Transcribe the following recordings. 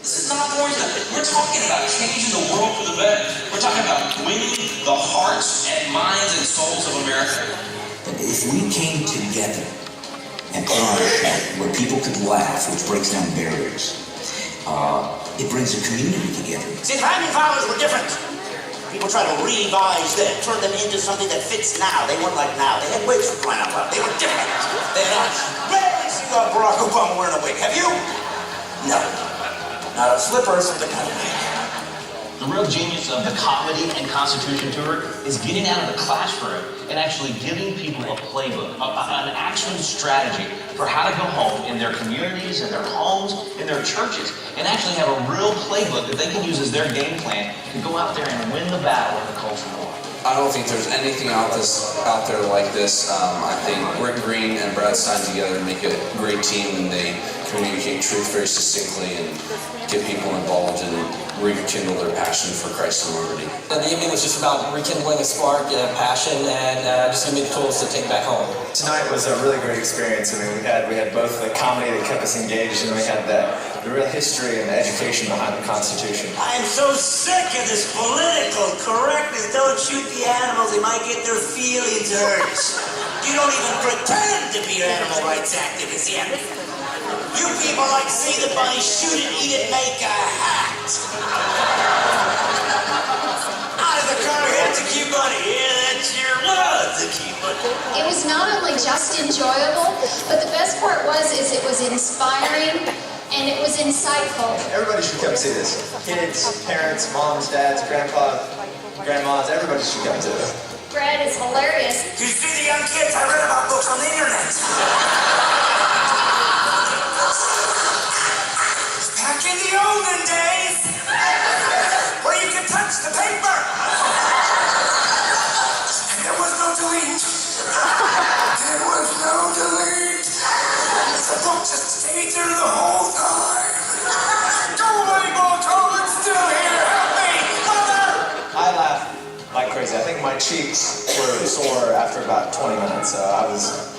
This is not boring stuff. We're talking about changing the world for the better. We're talking about winning the hearts and minds and souls of America. If we came together and put on a show where people could laugh, which breaks down barriers, it brings a community together. See, founding fathers were different. People try to revise them, turn them into something that fits now. They weren't like now. They had wigs for crying out loud. They were different. They had rarely seen Barack Obama wearing a wig. Have you? No. Not a slippers from the country. The real genius of the Comedy and Constitution Tour is getting out of the classroom and actually giving people a playbook, an action strategy for how to go home in their communities, in their homes, in their churches, and actually have a real playbook that they can use as their game plan to go out there and win the battle in the culture war. I don't think there's anything out there like this. I think Rick Green and Brad Stein together make a great team, and they communicate truth very succinctly and get people involved and rekindle their passion for Christ and liberty. The evening was just about rekindling a spark, passion, and just giving me the tools to take back home. Tonight was a really great experience. I mean, we had both the comedy that kept us engaged, and we had the real history and the education behind the Constitution. I'm so sick of this political correctness. Don't shoot the animals, they might get their feelings hurt. You don't even pretend to be animal rights activists yet. You people like to see the bunny, shoot it, eat it, make a hat. Out of the car, here's the cute bunny. Yeah, that's your love, the cute bunny. It was not only just enjoyable, but the best part is it was inspiring and it was insightful. Everybody should come see this. Kids, parents, moms, dads, grandpas, grandmas, everybody should come to this. Brad is hilarious. You see the young kids? I read about books on the internet. Back in the olden days, where you could touch the paper, and there was no delete. There was no delete. The book just stayed there the whole time. Don't let him all come, it's still here. Help me, mother! I laughed like crazy. I think my cheeks were sore after about 20 minutes, so I laughed.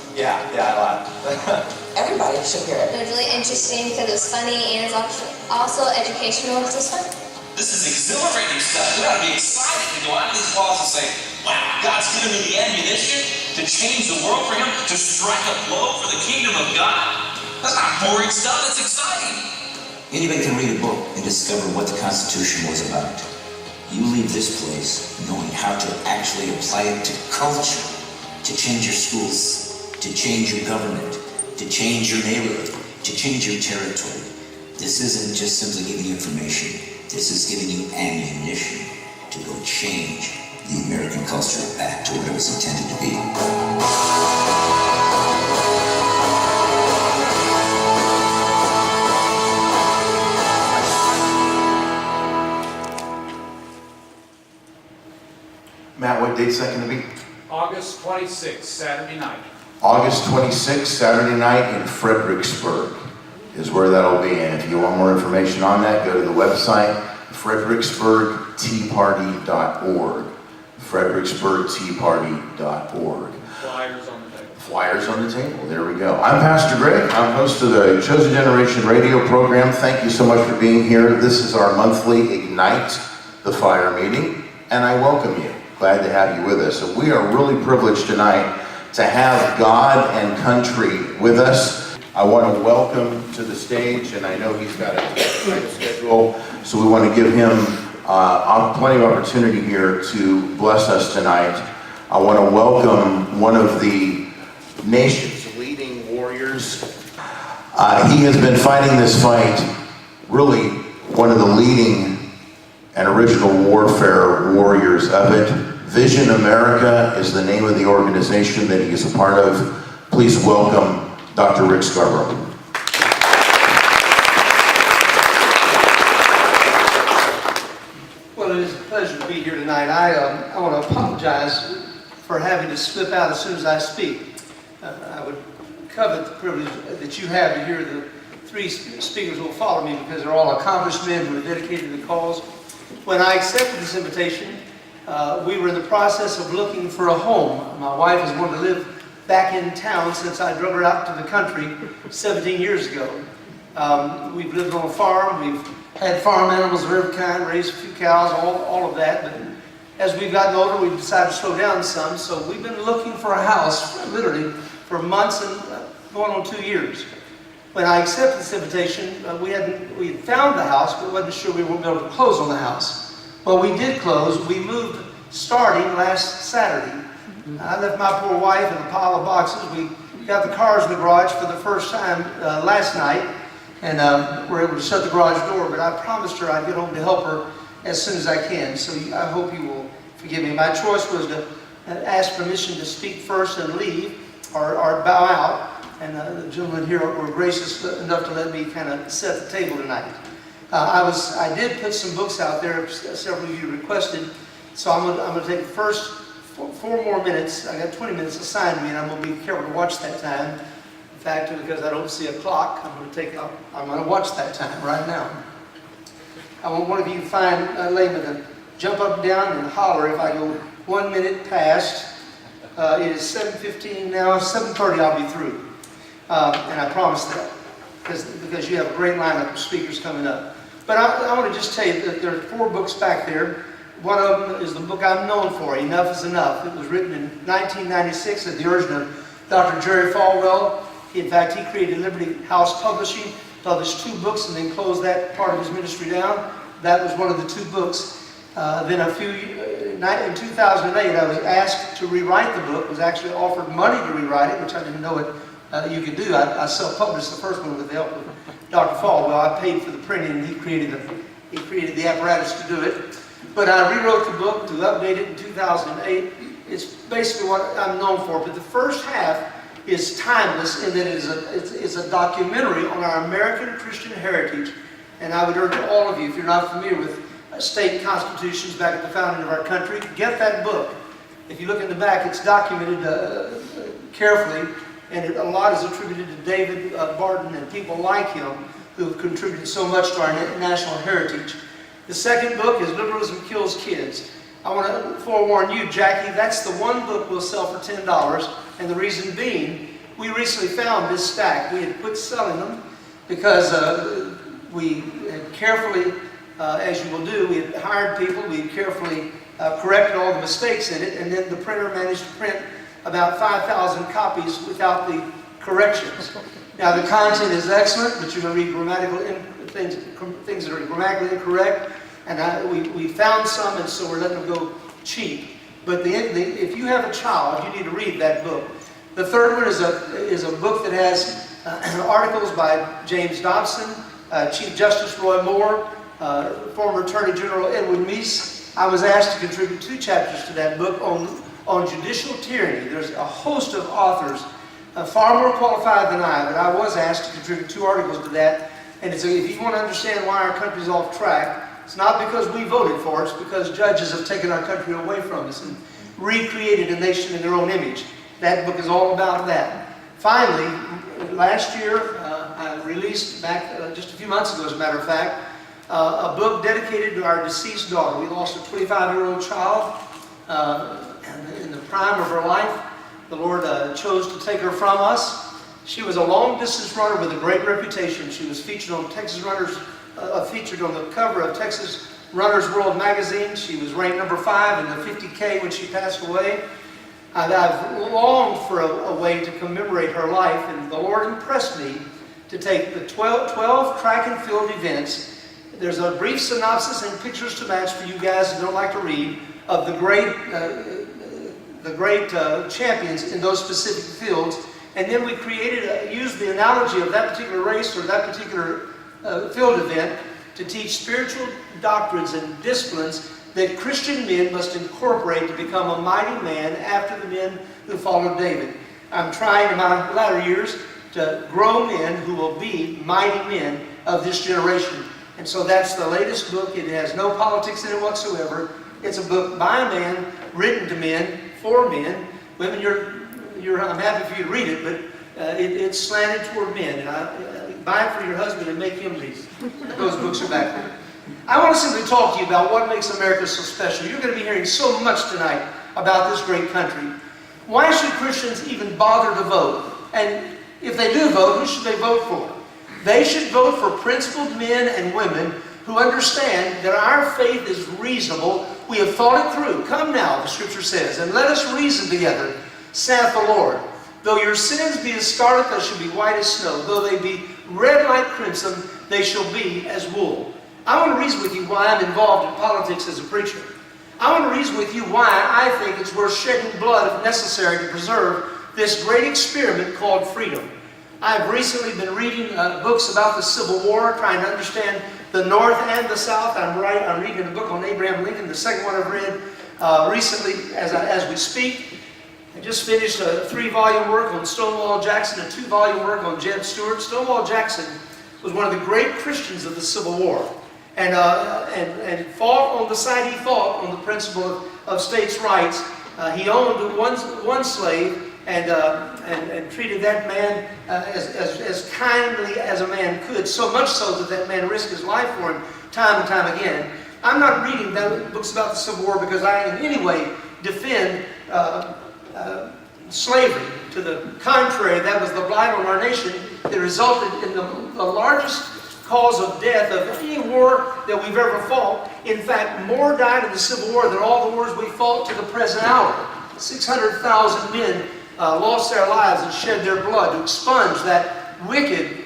Everybody should hear it. It was really interesting because it was funny and it's also educational. It was fun. This is exhilarating stuff. We ought to be excited to go out of these walls and say, wow, God's given me the ammunition to change the world for Him, to strike a blow for the kingdom of God. That's not boring stuff, that's exciting. Anybody can read a book and discover what the Constitution was about. You leave this place knowing how to actually apply it to culture, to change your schools, to change your government, to change your neighborhood, to change your territory. This isn't just simply giving you information. This is giving you ammunition to go change the American culture back to what it was intended to be. Matt, what date's that going to be? August 26th, Saturday night. August 26th, Saturday night in Fredericksburg is where that'll be. And if you want more information on that, go to the website, fredericksburgteaparty.org. fredericksburgteaparty.org. Flyers on the table. Flyers on the table. There we go. I'm Pastor Greg. I'm host of the Chosen Generation radio program. Thank you so much for being here. This is our monthly Ignite the Fire meeting, and I welcome you. Glad to have you with us. So we are really privileged tonight to have God and country with us. I want to welcome to the stage, and I know he's got a tight schedule, so we want to give him plenty of opportunity here to bless us tonight. I want to welcome one of the nation's leading warriors. He has been fighting this fight, really one of the leading and original warfare warriors of it. Vision America is the name of the organization that he is a part of. Please welcome Dr. Rick Scarborough. Well, it is a pleasure to be here tonight. I want to apologize for having to slip out as soon as I speak. I would covet the privilege that you have to hear the three speakers who will follow me because they're all accomplished men who are dedicated to the cause. When I accepted this invitation, we were in the process of looking for a home. My wife has wanted to live back in town since I drove her out to the country 17 years ago. We've lived on a farm, we've had farm animals of every kind, raised a few cows, all of that. But as we've gotten older, we've decided to slow down some. So we've been looking for a house, literally, for months and going on 2 years. When I accepted this invitation, we had found the house, but wasn't sure we would be able to close on the house. Well, we did close. We moved starting last Saturday. I left my poor wife in a pile of boxes. We got the cars in the garage for the first time last night, and were able to shut the garage door, but I promised her I'd get home to help her as soon as I can. So I hope you will forgive me. My choice was to ask permission to speak first and leave, or bow out. And the gentlemen here were gracious enough to let me kind of set the table tonight. I did put some books out there, several of you requested, so I'm going to take the first 4 more minutes. I got 20 minutes assigned to me, and I'm going to be careful to watch that time. In fact, because I don't see a clock, I'm going to watch that time right now. I want one of you fine laymen to jump up and down and holler if I go 1 minute past. It is 7:15 now. 7:30 I'll be through. And I promise that, because you have a great lineup of speakers coming up. But I want to just tell you that there are 4 books back there. One of them is the book I'm known for, Enough is Enough. It was written in 1996 at the urging of Dr. Jerry Falwell. In fact, he created Liberty House Publishing, published 2 books, and then closed that part of his ministry down. That was one of the 2 books. Then in 2008, I was asked to rewrite the book, was actually offered money to rewrite it, which I didn't know you could do. I self-published the first one with the help of Dr. Falwell. I paid for the printing, and he created the apparatus to do it. But I rewrote the book to update it in 2008. It's basically what I'm known for. But the first half is timeless in that it's a documentary on our American Christian heritage. And I would urge all of you, if you're not familiar with state constitutions back at the founding of our country, get that book. If you look in the back, it's documented carefully. And a lot is attributed to David Barton and people like him who have contributed so much to our national heritage. The second book is Liberalism Kills Kids. I want to forewarn you, Jackie, that's the one book we'll sell for $10. And the reason being, we recently found this stack. We had quit selling them because we had carefully, as you will do, we had hired people, we had carefully corrected all the mistakes in it, and then the printer managed to print about 5,000 copies without the corrections. Now the content is excellent, but you're going to read grammatical things that are grammatically incorrect, and we found some, and so we're letting them go cheap. But if you have a child, you need to read that book. The third one is a book that has articles by James Dobson, Chief Justice Roy Moore, former Attorney General Edwin Meese. I was asked to contribute 2 chapters to that book on judicial tyranny. There's a host of authors, far more qualified than I, but I was asked to contribute 2 articles to that. And if you want to understand why our country's off track, it's not because we voted for it, it's because judges have taken our country away from us and recreated a nation in their own image. That book is all about that. Finally, last year, I released back just a few months ago, as a matter of fact, a book dedicated to our deceased daughter. We lost a 25-year-old child in the prime of her life. The Lord chose to take her from us. She was a long-distance runner with a great reputation. She was featured on featured on the cover of Texas Runner's World magazine. She was ranked number 5 in the 50K when she passed away. I've longed for a way to commemorate her life, and the Lord impressed me to take the 12 track and field events. There's a brief synopsis and pictures to match for you guys who don't like to read of the great champions in those specific fields. And then we used the analogy of that particular race or that particular field event to teach spiritual doctrines and disciplines that Christian men must incorporate to become a mighty man after the men who followed David. I'm trying in my latter years to grow men who will be mighty men of this generation. And so that's the latest book. It has no politics in it whatsoever. It's a book by a man, written to men, for men. Women, I'm happy for you to read it, but it's slanted toward men. And buy it for your husband and make him read it. Those books are back there. I want to simply talk to you about what makes America so special. You're going to be hearing so much tonight about this great country. Why should Christians even bother to vote? And if they do vote, who should they vote for? They should vote for principled men and women who understand that our faith is reasonable. We have thought it through. Come now, the scripture says, and let us reason together, saith the Lord. Though your sins be as scarlet, they shall be white as snow. Though they be red like crimson, they shall be as wool. I want to reason with you why I'm involved in politics as a preacher. I want to reason with you why I think it's worth shedding blood if necessary to preserve this great experiment called freedom. I've recently been reading books about the Civil War, trying to understand the North and the South. I'm reading a book on Abraham Lincoln, the second one I've read recently as we speak. I just finished a 3-volume work on Stonewall Jackson, a 2-volume work on Jeb Stuart. Stonewall Jackson was one of the great Christians of the Civil War, and fought on the side he fought on the principle of states' rights. He owned one slave and treated that man as kindly as a man could, so much so that man risked his life for him time and time again. I'm not reading books about the Civil War because I in any way defend slavery. To the contrary, that was the blight on our nation that resulted in the largest cause of death of any war that we've ever fought. In fact, more died in the Civil War than all the wars we fought to the present hour. 600,000 men lost their lives and shed their blood to expunge that wicked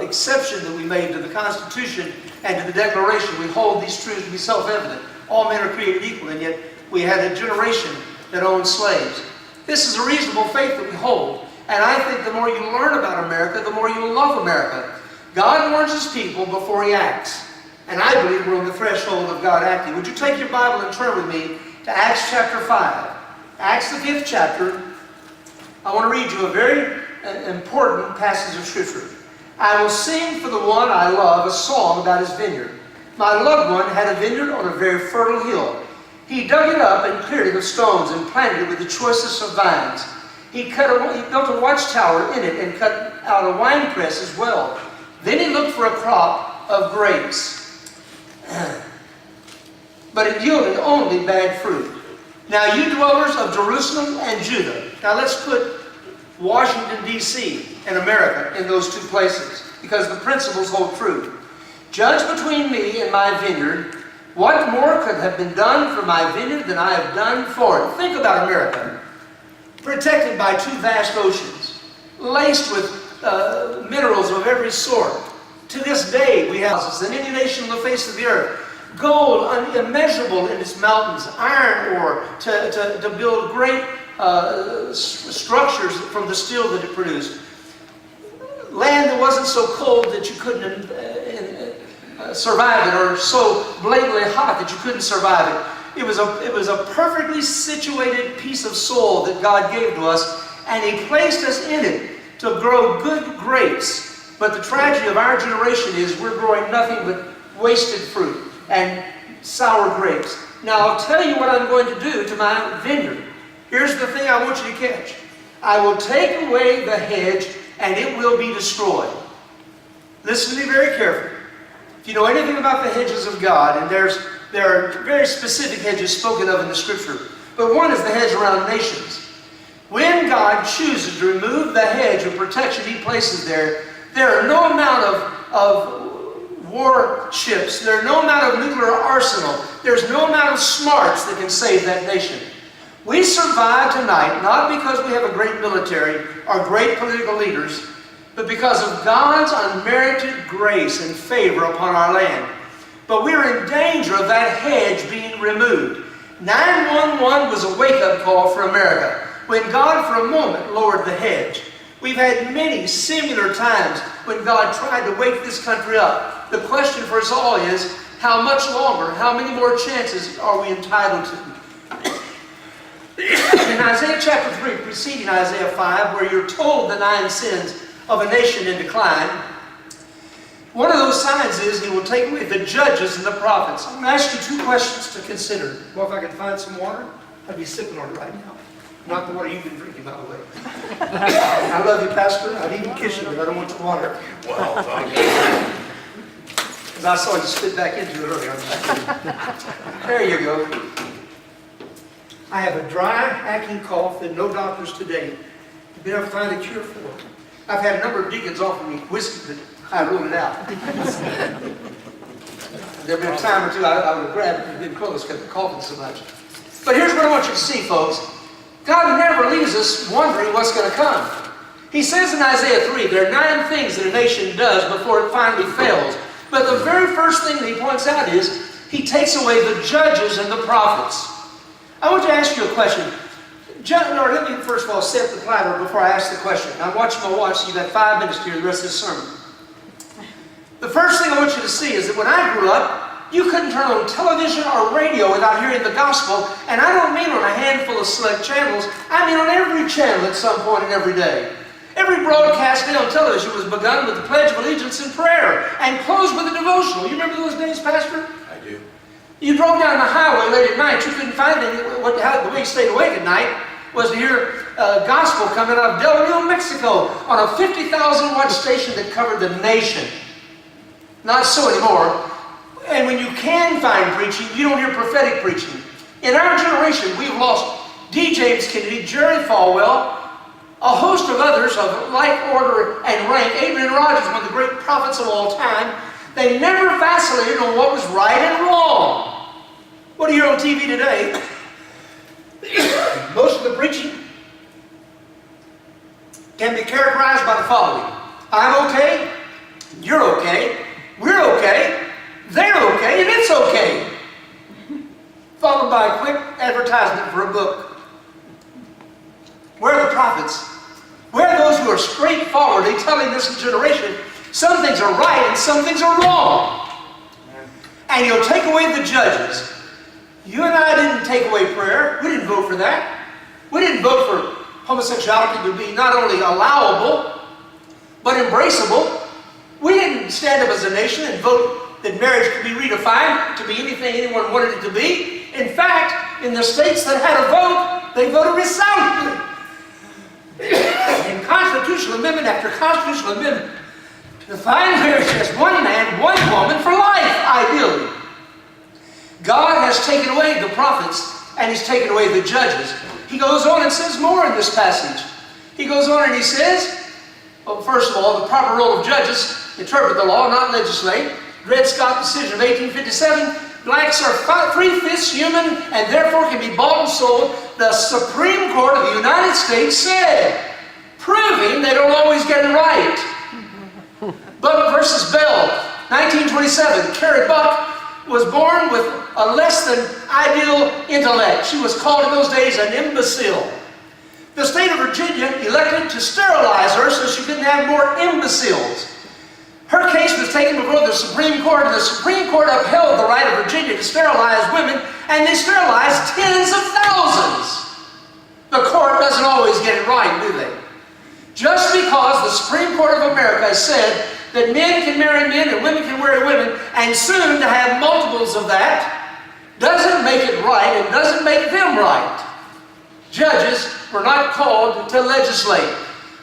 exception that we made to the Constitution and to the Declaration. We hold these truths to be self-evident. All men are created equal, and yet we had a generation that owned slaves. This is a reasonable faith that we hold. And I think the more you learn about America, the more you will love America. God warns His people before He acts. And I believe we're on the threshold of God acting. Would you take your Bible and turn with me to Acts chapter 5. Acts the 5th chapter. I want to read you a very important passage of Scripture. I will sing for the one I love a song about his vineyard. My loved one had a vineyard on a very fertile hill. He dug it up and cleared it of stones and planted it with the choicest of vines. He built a watchtower in it and cut out a winepress as well. Then he looked for a crop of grapes. But it yielded only bad fruit. Now you dwellers of Jerusalem and Judah. Now let's put Washington, D.C. and America in those two places, because the principles hold true. Judge between me and my vineyard. What more could have been done for my vineyard than I have done for it? Think about America. Protected by 2 vast oceans, laced with minerals of every sort. To this day we have houses than any nation on the face of the earth. Gold immeasurable in its mountains, iron ore to build great structures from the steel that it produced. Land that wasn't so cold that you couldn't survive it, or so blatantly hot that you couldn't survive it. It was a perfectly situated piece of soil that God gave to us, and He placed us in it to grow good grapes. But the tragedy of our generation is we're growing nothing but wasted fruit and sour grapes. Now I'll tell you what I'm going to do to my vineyard. Here's the thing I want you to catch. I will take away the hedge and it will be destroyed. Listen to me very carefully. If you know anything about the hedges of God, and there are very specific hedges spoken of in the Scripture, but one is the hedge around nations. When God chooses to remove the hedge of protection He places there, there are no amount of warships, there's no amount of nuclear arsenal, there's no amount of smarts that can save that nation. We survive tonight not because we have a great military or great political leaders, but because of God's unmerited grace and favor upon our land. But we're in danger of that hedge being removed. 911 was a wake-up call for America when God for a moment lowered the hedge. We've had many similar times when God tried to wake this country up. The question for us all is, how much longer, how many more chances are we entitled to? In Isaiah chapter 3, preceding Isaiah 5, where you're told the 9 sins of a nation in decline, one of those signs is He will take away the judges and the prophets. I'm going to ask you 2 questions to consider. Well, if I could find some water, I'd be sipping on it right now. Not the water you've been drinking, by the way. I love you, Pastor. I'd even kiss you, but I don't want your water. Well, thank you. Because I saw you spit back into it earlier. There you go. I have a dry, hacking cough that no doctors today have been able to find a cure for. I've had a number of deacons offer me whiskey, but I ruled it out. there'd been a time or two I would have grabbed and been close because I'm coughing so much. But here's what I want you to see, folks. God never leaves us wondering what's going to come. He says in Isaiah 3, there are 9 things that a nation does before it finally fails. But the very first thing that he points out is he takes away the judges and the prophets. I want to ask you a question. Or let me first of all set the platter before I ask the question. I'm watching my watch, so you've got 5 minutes to hear the rest of this sermon. The first thing I want you to see is that when I grew up, you couldn't turn on television or radio without hearing the gospel, and I don't mean on a handful of select channels, I mean on every channel at some point and every day. Every broadcast day on television was begun with the Pledge of Allegiance and prayer, and closed with a devotional. You remember those days, Pastor? I do. You drove down the highway late at night, you couldn't find any, the way you stayed awake at night was to hear gospel coming out of Del Rio, Mexico, on a 50,000-watt station that covered the nation. Not so anymore. And when you can find preaching, you don't hear prophetic preaching. In our generation, we've lost D. James Kennedy, Jerry Falwell, a host of others of like order and rank. Adrian Rogers, one of the great prophets of all time. They never vacillated on what was right and wrong. What do you hear on TV today? Most of the preaching can be characterized by the following. I'm okay, you're okay, we're okay, they're okay, and it's okay. Followed by a quick advertisement for a book. Where are the prophets? Where are those who are straightforwardly telling this generation some things are right and some things are wrong? And you'll take away the judges. You and I didn't take away prayer. We didn't vote for that. We didn't vote for homosexuality to be not only allowable, but embraceable. We didn't stand up as a nation and vote that marriage could be redefined to be anything anyone wanted it to be. In fact, in the states that had a vote, they voted resoundingly. In constitutional amendment after constitutional amendment, to define marriage as one man, one woman for life, ideally. God has taken away the prophets and He's taken away the judges. He goes on and says more in this passage. He goes on and he says, well, first of all, the proper role of judges, interpret the law, not legislate. Dred Scott decision of 1857, blacks are 3/5 human and therefore can be bought and sold. The Supreme Court of the United States said, proving they don't always get it right. Buck versus Bell, 1927, Carrie Buck was born with a less than ideal intellect. She was called in those days an imbecile. The state of Virginia elected to sterilize her so she couldn't have more imbeciles. Her case was taken before the Supreme Court, and the Supreme Court upheld the right of Virginia to sterilize women, and they sterilized tens of thousands. The court doesn't always get it right, do they? Just because the Supreme Court of America has said that men can marry men and women can marry women, and soon to have multiples of that, doesn't make it right and doesn't make them right. Judges were not called to legislate.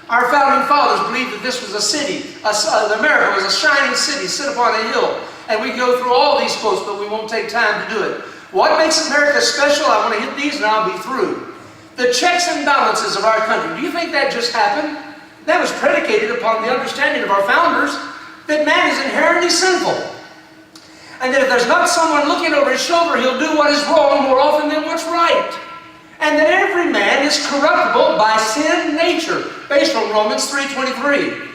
Our founding fathers believed that this was a city, America was a shining city set upon a hill. And we go through all these quotes, but we won't take time to do it. What makes America special? I want to hit these and I'll be through. The checks and balances of our country. Do you think that just happened? That was predicated upon the understanding of our founders that man is inherently sinful. And that if there's not someone looking over his shoulder, he'll do what is wrong more often than what's right. And that every man is corruptible by sin nature, based on Romans 3:23.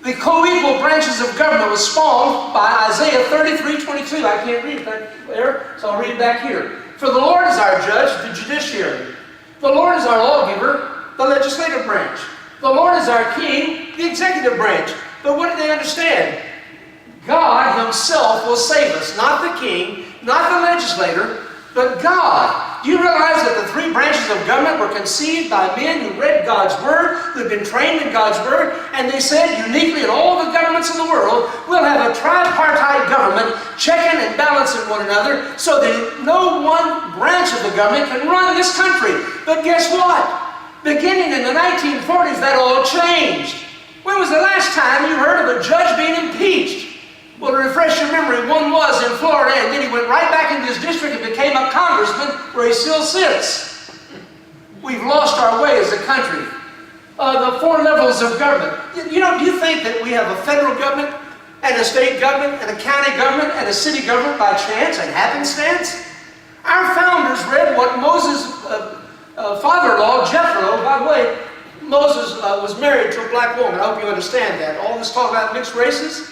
The co-equal branches of government was spawned by Isaiah 33:22. I can't read that there, so I'll read it back here. For the Lord is our judge, the judiciary. The Lord is our lawgiver, the legislative branch. The Lord is our king, the executive branch. But what do they understand? God Himself will save us. Not the king, not the legislator, but God. Do you realize that the 3 branches of government were conceived by men who read God's Word, who had been trained in God's Word, and they said uniquely in all the governments of the world, we'll have a tripartite government checking and balancing one another so that no one branch of the government can run this country. But guess what? Beginning in the 1940s, that all changed. When was the last time you heard of a judge being impeached? Well, to refresh your memory, one was in Florida, and then he went right back into his district and became a congressman, where he still sits. We've lost our way as a country. The 4 levels of government. You know, do you think that we have a federal government and a state government and a county government and a city government by chance and happenstance? Our founders read what Moses' father-in-law, Jethro, by the way, Moses was married to a black woman. I hope you understand that. All this talk about mixed races,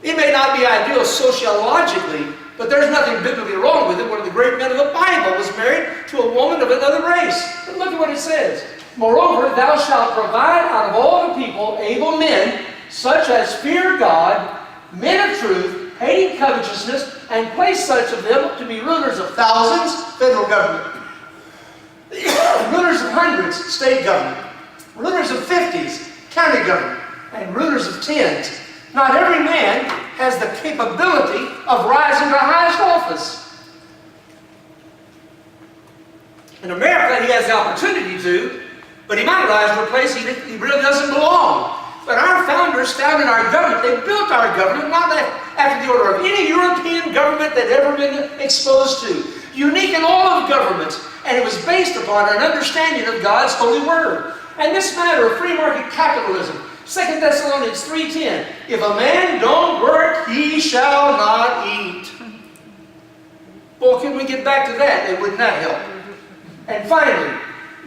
it may not be ideal sociologically, but there's nothing biblically wrong with it. One of the great men of the Bible was married to a woman of another race. But look at what it says. Moreover, thou shalt provide out of all the people able men, such as fear God, men of truth, hating covetousness, and place such of them to be rulers of thousands, federal government, rulers of hundreds, state government, rulers of 50s, county government, and rulers of 10s. Not every man has the capability of rising to the highest office. In America, he has the opportunity to, but he might rise to a place he really doesn't belong. But our founders founded our government. They built our government, not after the order of any European government they'd ever been exposed to. Unique in all of governments. And it was based upon an understanding of God's holy word. And this matter of free market capitalism, 2 Thessalonians 3:10, if a man don't work, he shall not eat. Well, can we get back to that? And wouldn't that help? And finally,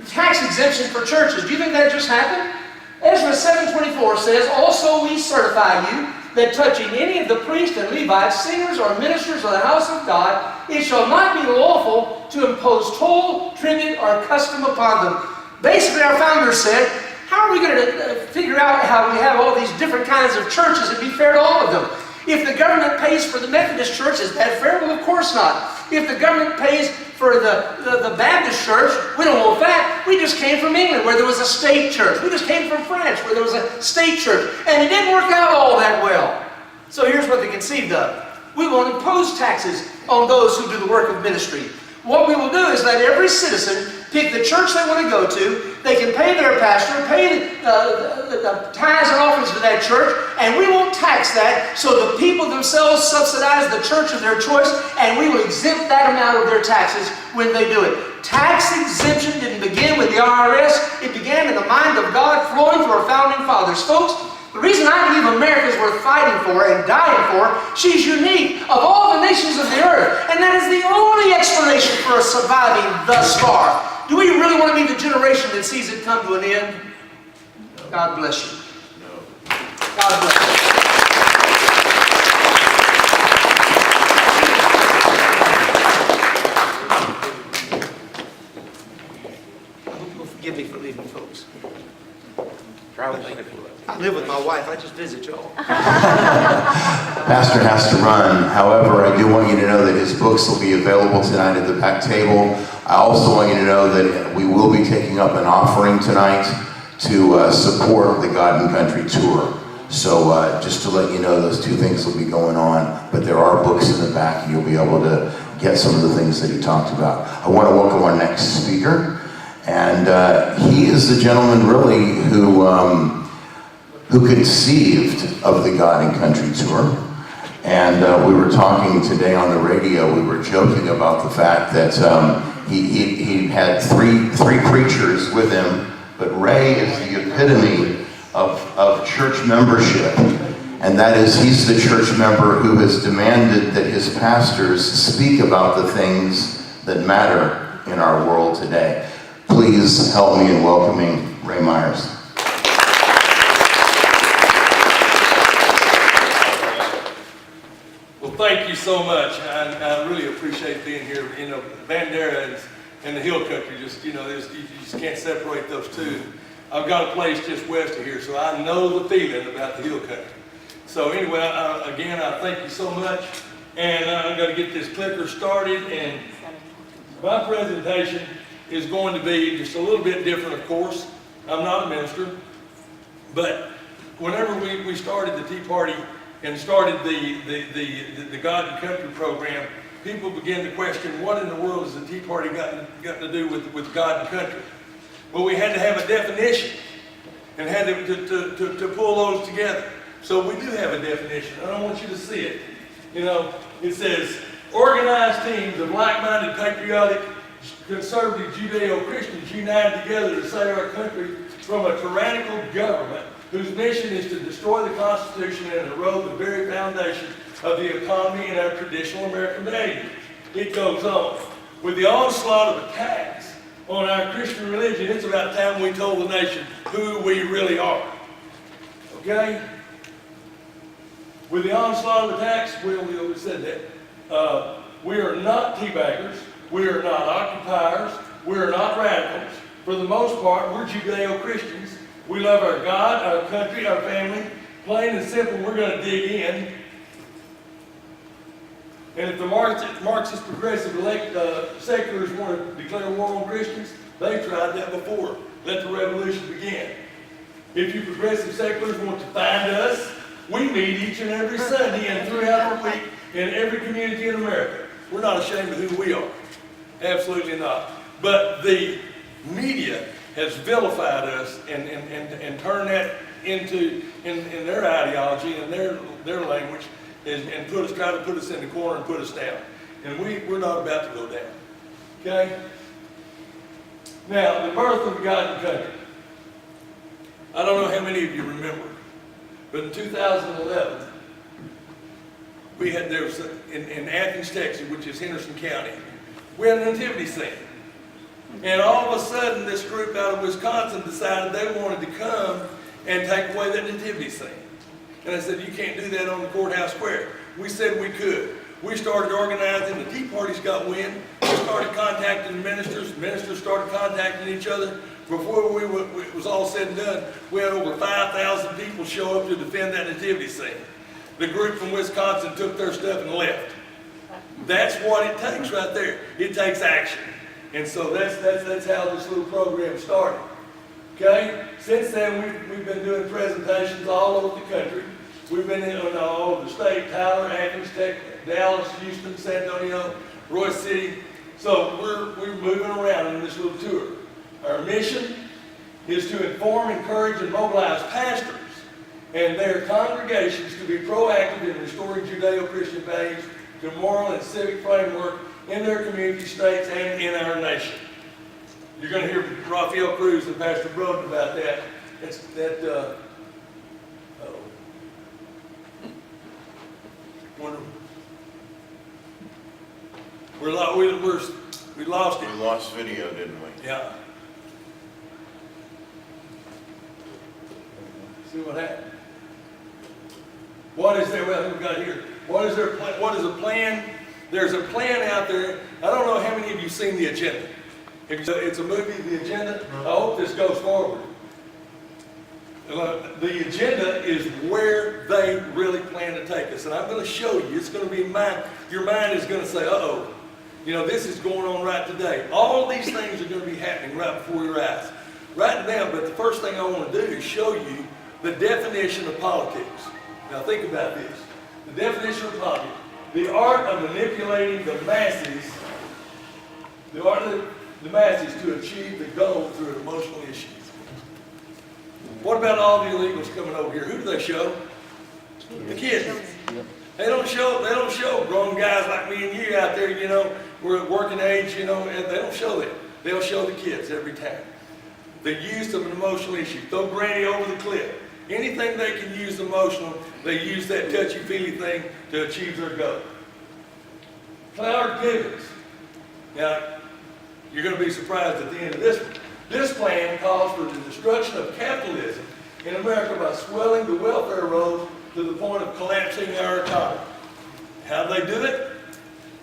tax exemption for churches. Do you think that just happened? Ezra 7:24 says, also we certify you that touching any of the priests and Levites, singers or ministers of the house of God, it shall not be lawful to impose toll, tribute, or custom upon them. Basically, our founders said, how are we going to figure out how we have all these different kinds of churches and be fair to all of them? If the government pays for the Methodist church, is that fair? Well, of course not. If the government pays for the Baptist church, we don't want that. We just came from England where there was a state church. We just came from France where there was a state church. And it didn't work out all that well. So here's what they conceived of. We won't impose taxes on those who do the work of ministry. What we will do is let every citizen pick the church they want to go to. They can pay their pastor, pay the tithes and offerings to that church, and we won't tax that, so the people themselves subsidize the church of their choice, and we will exempt that amount of their taxes when they do it. Tax exemption didn't begin with the IRS. It began in the mind of God, flowing through our founding fathers. Folks, the reason I believe America is worth fighting for and dying for, she's unique of all the nations of the earth. And that is the only explanation for us surviving thus far. Do we really want to be the generation that sees it come to an end? God bless you. God bless you. I hope you'll forgive me for leaving, folks. I live with my wife. I just visit y'all. Pastor has to run. However, I do want you to know that his books will be available tonight at the back table. I also want you to know that we will be taking up an offering tonight to support the God and Country tour. So just to let you know, those two things will be going on. But there are books in the back, and you'll be able to get some of the things that he talked about. I want to welcome our next speaker. And he is the gentleman really who conceived of the God and Country tour. And we were talking today on the radio, we were joking about the fact that he had three preachers with him, but Ray is the epitome of church membership. And that is, he's the church member who has demanded that his pastors speak about the things that matter in our world today. Please help me in welcoming Ray Myers. Well, thank you so much. I really appreciate being here. You know, Bandera and the Hill Country, just, you know, you just can't separate those two. I've got a place just west of here, so I know the feeling about the Hill Country. So anyway, again, I thank you so much. And I've got to get this clicker started. And my presentation is going to be just a little bit different, of course. I'm not a minister. But whenever we started the Tea Party and started the God and Country program, people began to question, what in the world has the Tea Party got to do with God and Country? Well, we had to have a definition and had to pull those together. So we do have a definition. I don't want you to see it. You know, it says, organized teams of like-minded, patriotic, conservative Judeo-Christians united together to save our country from a tyrannical government whose mission is to destroy the Constitution and erode the very foundation of the economy and our traditional American values. It goes on. With the onslaught of attacks on our Christian religion, it's about time we told the nation who we really are. Okay? With the onslaught of attacks, we said that. We are not teabaggers. We are not occupiers. We are not radicals. For the most part, we're Judeo-Christians. We love our God, our country, our family. Plain and simple, we're going to dig in. And if the Marxist progressive seculars want to declare war on Christians, they've tried that before. Let the revolution begin. If you progressive seculars want to find us, we meet each and every Sunday and throughout the week in every community in America. We're not ashamed of who we are. Absolutely not. But the media has vilified us and turned that into in their ideology and their language and try to put us in the corner and put us down. And we're not about to go down. Okay? Now, the birth of the God country. I don't know how many of you remember, but in 2011, there was in Athens, Texas, which is Henderson County, we had a nativity scene. And all of a sudden, this group out of Wisconsin decided they wanted to come and take away that nativity scene. And I said, you can't do that on the courthouse square. We said we could. We started organizing. The Tea Parties got wind. We started contacting the ministers. Ministers started contacting each other. Before it was all said and done, we had over 5,000 people show up to defend that nativity scene. The group from Wisconsin took their stuff and left. That's what it takes right there. It takes action. And so that's how this little program started. Okay? Since then, we've been doing presentations all over the country. We've been in all over the state: Tyler, Athens, Texas, Dallas, Houston, San Antonio, Royce City. So we're moving around in this little tour. Our mission is to inform, encourage, and mobilize pastors and their congregations to be proactive in restoring Judeo-Christian values to moral and civic framework in their community, states, and in our nation. You're going to hear Rafael, Cruz, and Pastor Broden about that. We lost it. We lost video, didn't we? Yeah. See what happened? What is there? Well, we got here. What is their plan? What is a plan? There's a plan out there. I don't know how many of you have seen The Agenda. It's a movie, The Agenda. I hope this goes forward. The agenda is where they really plan to take us. And I'm going to show you. It's going to be your mind is going to say, uh-oh, this is going on right today. All these things are going to be happening right before your eyes. Write it down, but the first thing I want to do is show you the definition of politics. Now think about this. The definition of politics. The art of manipulating the masses, to achieve the goal through emotional issues. What about all the illegals coming over here? Who do they show? The kids. They don't show grown guys like me and you out there, we're at working age, and they don't show that. They'll show the kids every time. The use of an emotional issue. Throw Granny over the cliff. Anything they can use emotional, they use that touchy-feely thing to achieve their goal. Cloud givens. Now, you're going to be surprised at the end of this one. This plan calls for the destruction of capitalism in America by swelling the welfare rolls to the point of collapsing our economy. How do they do it?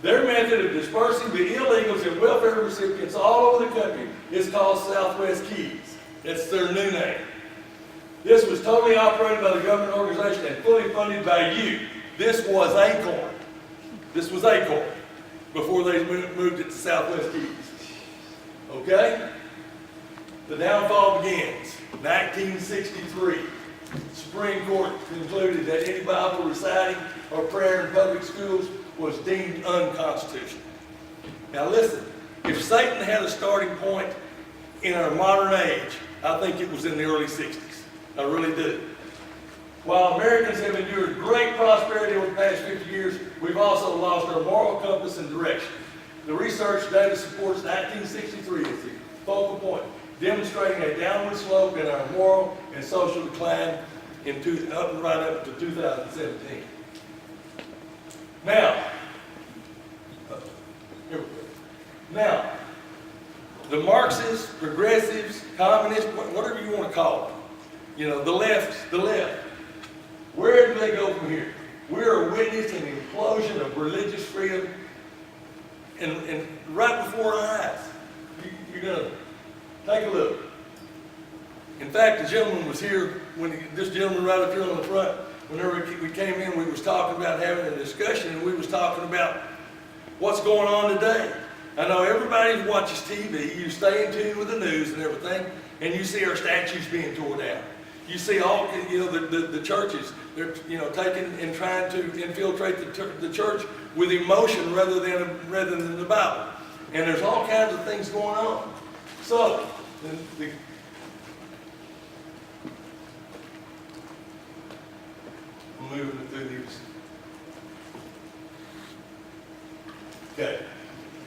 Their method of dispersing the illegals and welfare recipients all over the country is called Southwest Keys. It's their new name. This was totally operated by the government organization and fully funded by you. This was Acorn. This was Acorn before they moved it to Southwest Keys. Okay? The downfall begins. 1963. The Supreme Court concluded that any Bible reciting or prayer in public schools was deemed unconstitutional. Now listen, if Satan had a starting point in our modern age, I think it was in the early 60s. I really do. While Americans have endured great prosperity over the past 50 years, we've also lost our moral compass and direction. The research data supports 1963 as the focal point. demonstrating a downward slope in our moral and social decline right up to 2017. Now, the Marxists, progressives, communists, whatever you want to call them, you know, the left, where do they go from here? We are witnessing an implosion of religious freedom and right before our eyes. You're going to take a look. In fact, the gentleman was here, this gentleman right up here on the front, whenever we came in, we was talking about having a discussion, and we was talking about what's going on today. I know everybody who watches TV, you stay in tune with the news and everything, and you see our statues being torn down. You see all, you know, the churches, they're, you know, taking and trying to infiltrate the church with emotion rather than the Bible. And there's all kinds of things going on. So, I'm moving through these. Okay.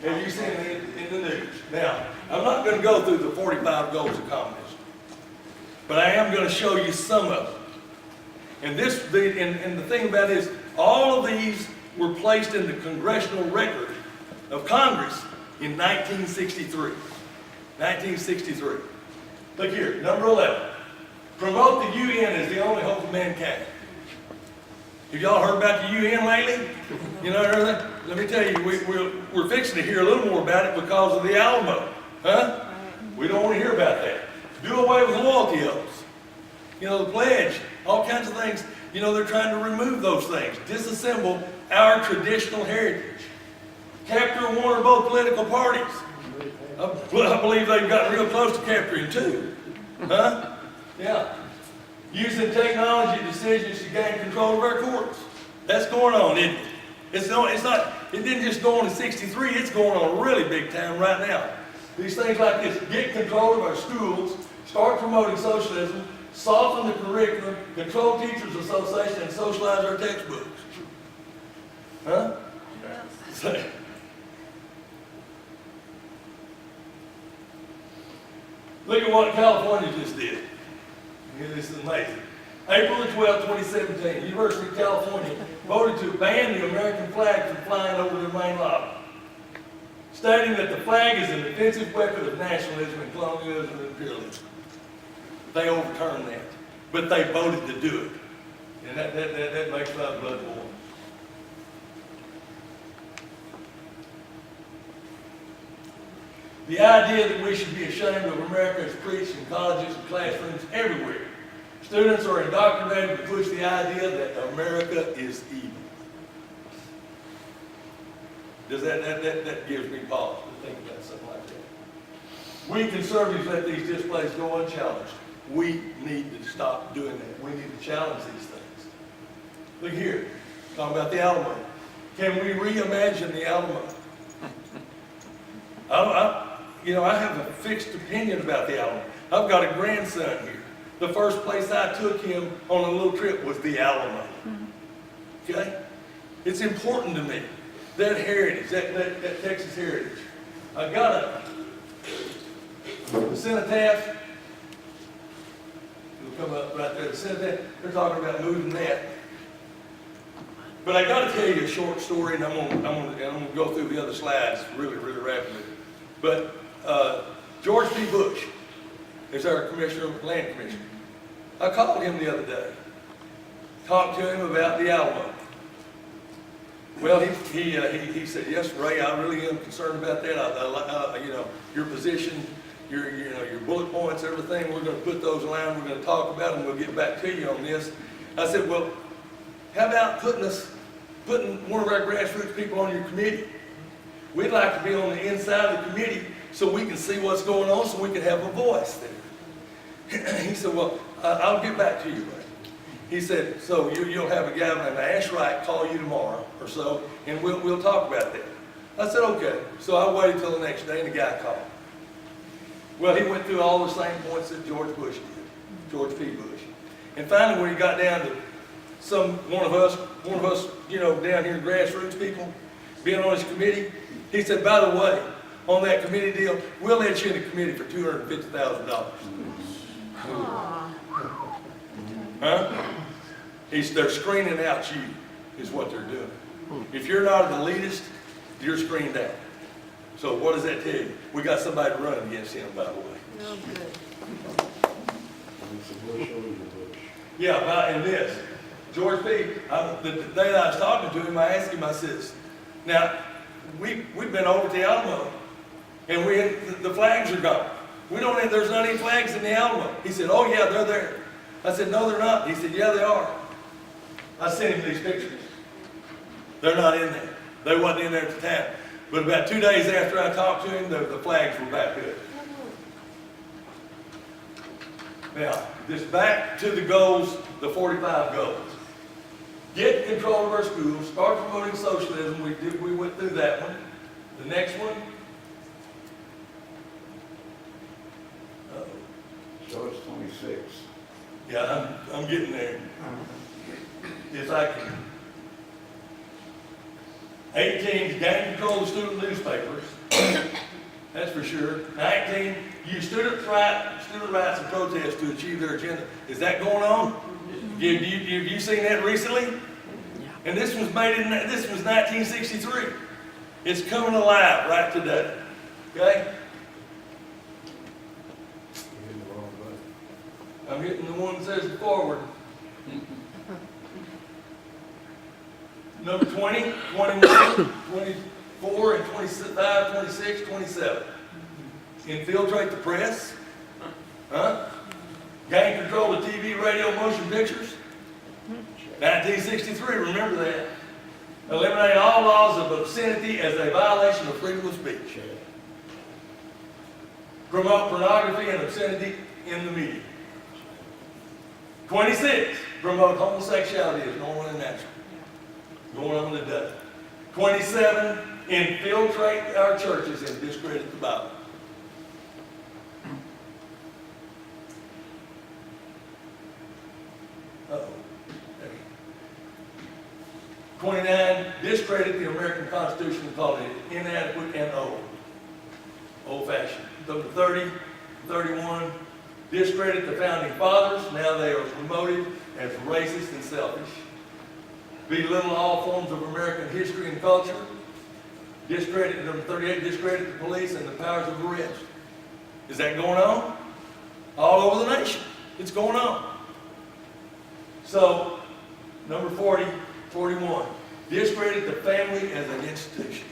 Have you seen it in the news? Now, I'm not going to go through the 45 goals of communism, but I am going to show you some of them. And the thing about it is, all of these were placed in the congressional record of Congress in 1963. 1963. Look here, number 11. Promote the UN as the only hope of mankind. Have y'all heard about the UN lately? You know everything? Let me tell you, we're fixing to hear a little more about it because of the Alamo. Huh? We don't want to hear about that. Do away with loyalty oaths. You know, the pledge, all kinds of things. You know, they're trying to remove those things. Disassemble our traditional heritage. Capture one or both political parties. I believe they've gotten real close to capturing two. Huh? Yeah. Using technology decisions to gain control of our courts. That's going on, isn't it? It didn't just go on in 63, it's going on really big time right now. These things like this, get control of our schools, start promoting socialism, soften the curriculum, control teachers' association, and socialize our textbooks. Huh? Yes. Look at what California just did. This is amazing. April the 12th, 2017, University of California voted to ban the American flag from flying over their main lobby, stating that the flag is an offensive weapon of nationalism and colonialism and imperialism. They overturned that, but they voted to do it. And that makes my blood boil. The idea that we should be ashamed of America is preached in colleges and classrooms everywhere. Students are indoctrinated to push the idea that America is evil. That gives me pause to think about something like that. We conservatives let these displays go unchallenged. We need to stop doing that. We need to challenge these things. Look here, talking about the Alamo. Can we reimagine the Alamo? I have a fixed opinion about the Alamo. I've got a grandson here. The first place I took him on a little trip was the Alamo. Okay? It's important to me. That heritage, that Texas heritage. I got the cenotaph. It'll come up right there. The cenotaph, they're talking about moving that. But I got to tell you a short story, and I'm gonna go through the other slides really, really rapidly. But George P. Bush is our land commissioner. I called him the other day, talked to him about the Alamo. Well, he said, yes, Ray, I really am concerned about that. Your position, your bullet points, everything, we're going to put those in line, we're going to talk about them, we'll get back to you on this. I said, well, how about putting one of our grassroots people on your committee? We'd like to be on the inside of the committee so we can see what's going on, so we can have a voice there. He said, well, I'll get back to you, Ray. He said, so you'll have a guy named Ash Wright call you tomorrow or so, and we'll talk about that. I said, okay. So I waited till the next day, and the guy called. Well, he went through all the same points that George Bush did, George P. Bush. And finally, when he got down to one of us, down here, grassroots people, being on his committee, he said, by the way, on that committee deal, we'll let you in the committee for $250,000. Huh? They're screening out you, is what they're doing. If you're not the elitist, you're screened out. So what does that tell you? We got somebody running against him, by the way. Oh, good. Yeah, and this. George P., the day that I was talking to him, I asked him, I says, now, we've been over to the Alamo, and the flags are gone. There's not any flags in the Alamo. He said, oh yeah, they're there. I said, no, they're not. He said, yeah, they are. I sent him these pictures. They're not in there. They wasn't in there at the time. But about 2 days after I talked to him, the flags were back up. Now, this back to the goals, the 45 goals. Get control of our schools, start promoting socialism. We went through that one. The next one. So it's 26. Yeah, I'm getting there. Yes, I can. 18, gain control of student newspapers. That's for sure. 19, use student rights and protests to achieve their agenda. Is that going on? Have you seen that recently? And this was this was 1963. It's coming alive right today. Okay? I'm hitting the one that says forward. Number 20, 21, 24, and 25, 26, 27. Infiltrate the press. Huh? Gain control of TV, radio, motion pictures. 1963, remember that. Eliminate all laws of obscenity as a violation of freedom of speech. Promote pornography and obscenity in the media. 26, promote homosexuality as normal and natural. Going on today. 27, infiltrate our churches and discredit the Bible. Uh-oh. 29, discredit the American Constitution and call it inadequate and old. Old-fashioned. Number 30, 31, discredit the founding fathers. Now they are promoted as racist and selfish. Belittle all forms of American history and culture. Discredit, number 38, discredit the police and the powers of arrest. Is that going on? All over the nation. It's going on. So, number 40, 41, discredit the family as an institution.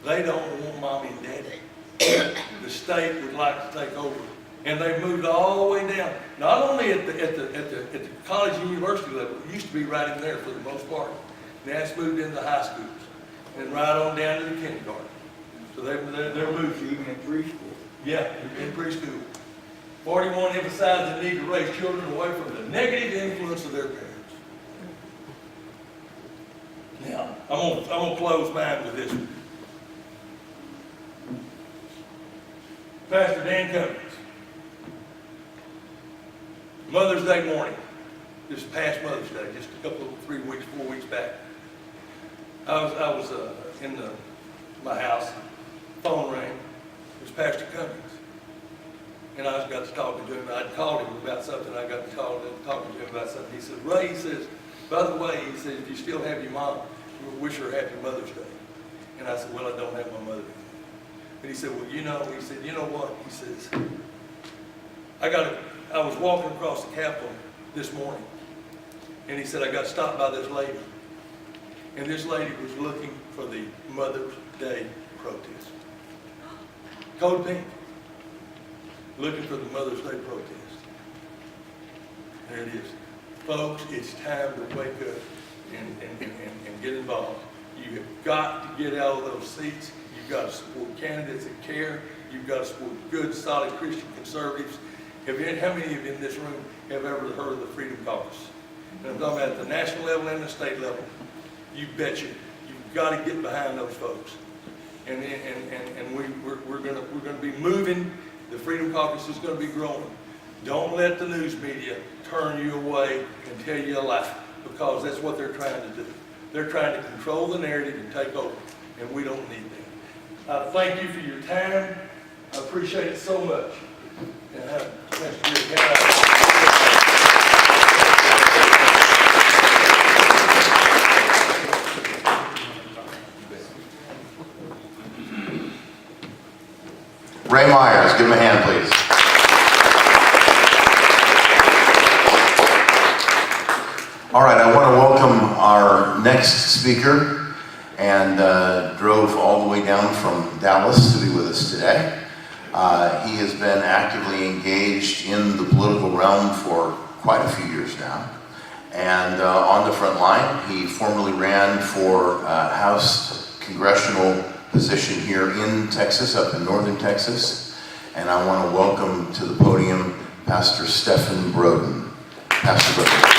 They don't want mommy and daddy. The state would like to take over. And they've moved all the way down. Not only at the college and university level, it used to be right in there for the most part. Now it's moved into high schools. And right on down to the kindergarten. So they're moved. Even in preschool. Yeah, in preschool. 41, emphasize the need to raise children away from the negative influence of their parents. Now, I'm gonna close mine with this one. Pastor Dan Cummings. Mother's Day morning, this past Mother's Day, just a couple of 3 weeks, 4 weeks back. I was in my house, phone rang, it was Pastor Cummings. And I got to talking to him. I'd called him about something. I got to talking to him about something. He said, Ray, he says, by the way, he said, if you still have your mom, wish her happy Mother's Day. And I said, well, I don't have my mother. And he said, well, you know what? He says, I was walking across the Capitol this morning. And he said, I got stopped by this lady. And this lady was looking for the Mother's Day protest. Code pink. Looking for the Mother's Day protest. There it is. Folks, it's time to wake up and get involved. You have got to get out of those seats. You've got to support candidates that care. You've got to support good, solid Christian conservatives. How many of you in this room have ever heard of the Freedom Caucus? And I'm talking about at the national level and the state level. You betcha. You've got to get behind those folks. And we're going to be moving. The Freedom Caucus is going to be growing. Don't let the news media turn you away and tell you a lie, because that's what they're trying to do. They're trying to control the narrative and take over, and we don't need that. I thank you for your time. I appreciate it so much. And Ray Myers, give him a hand, please. All right, I want to welcome our next speaker, and drove all the way down from Dallas to be with us today. He has been actively engaged in the political realm for quite a few years now. And on the front line, he formerly ran for House congressional position here in Texas, up in northern Texas. And I want to welcome to the podium Pastor Stephen Broden. Pastor Broden.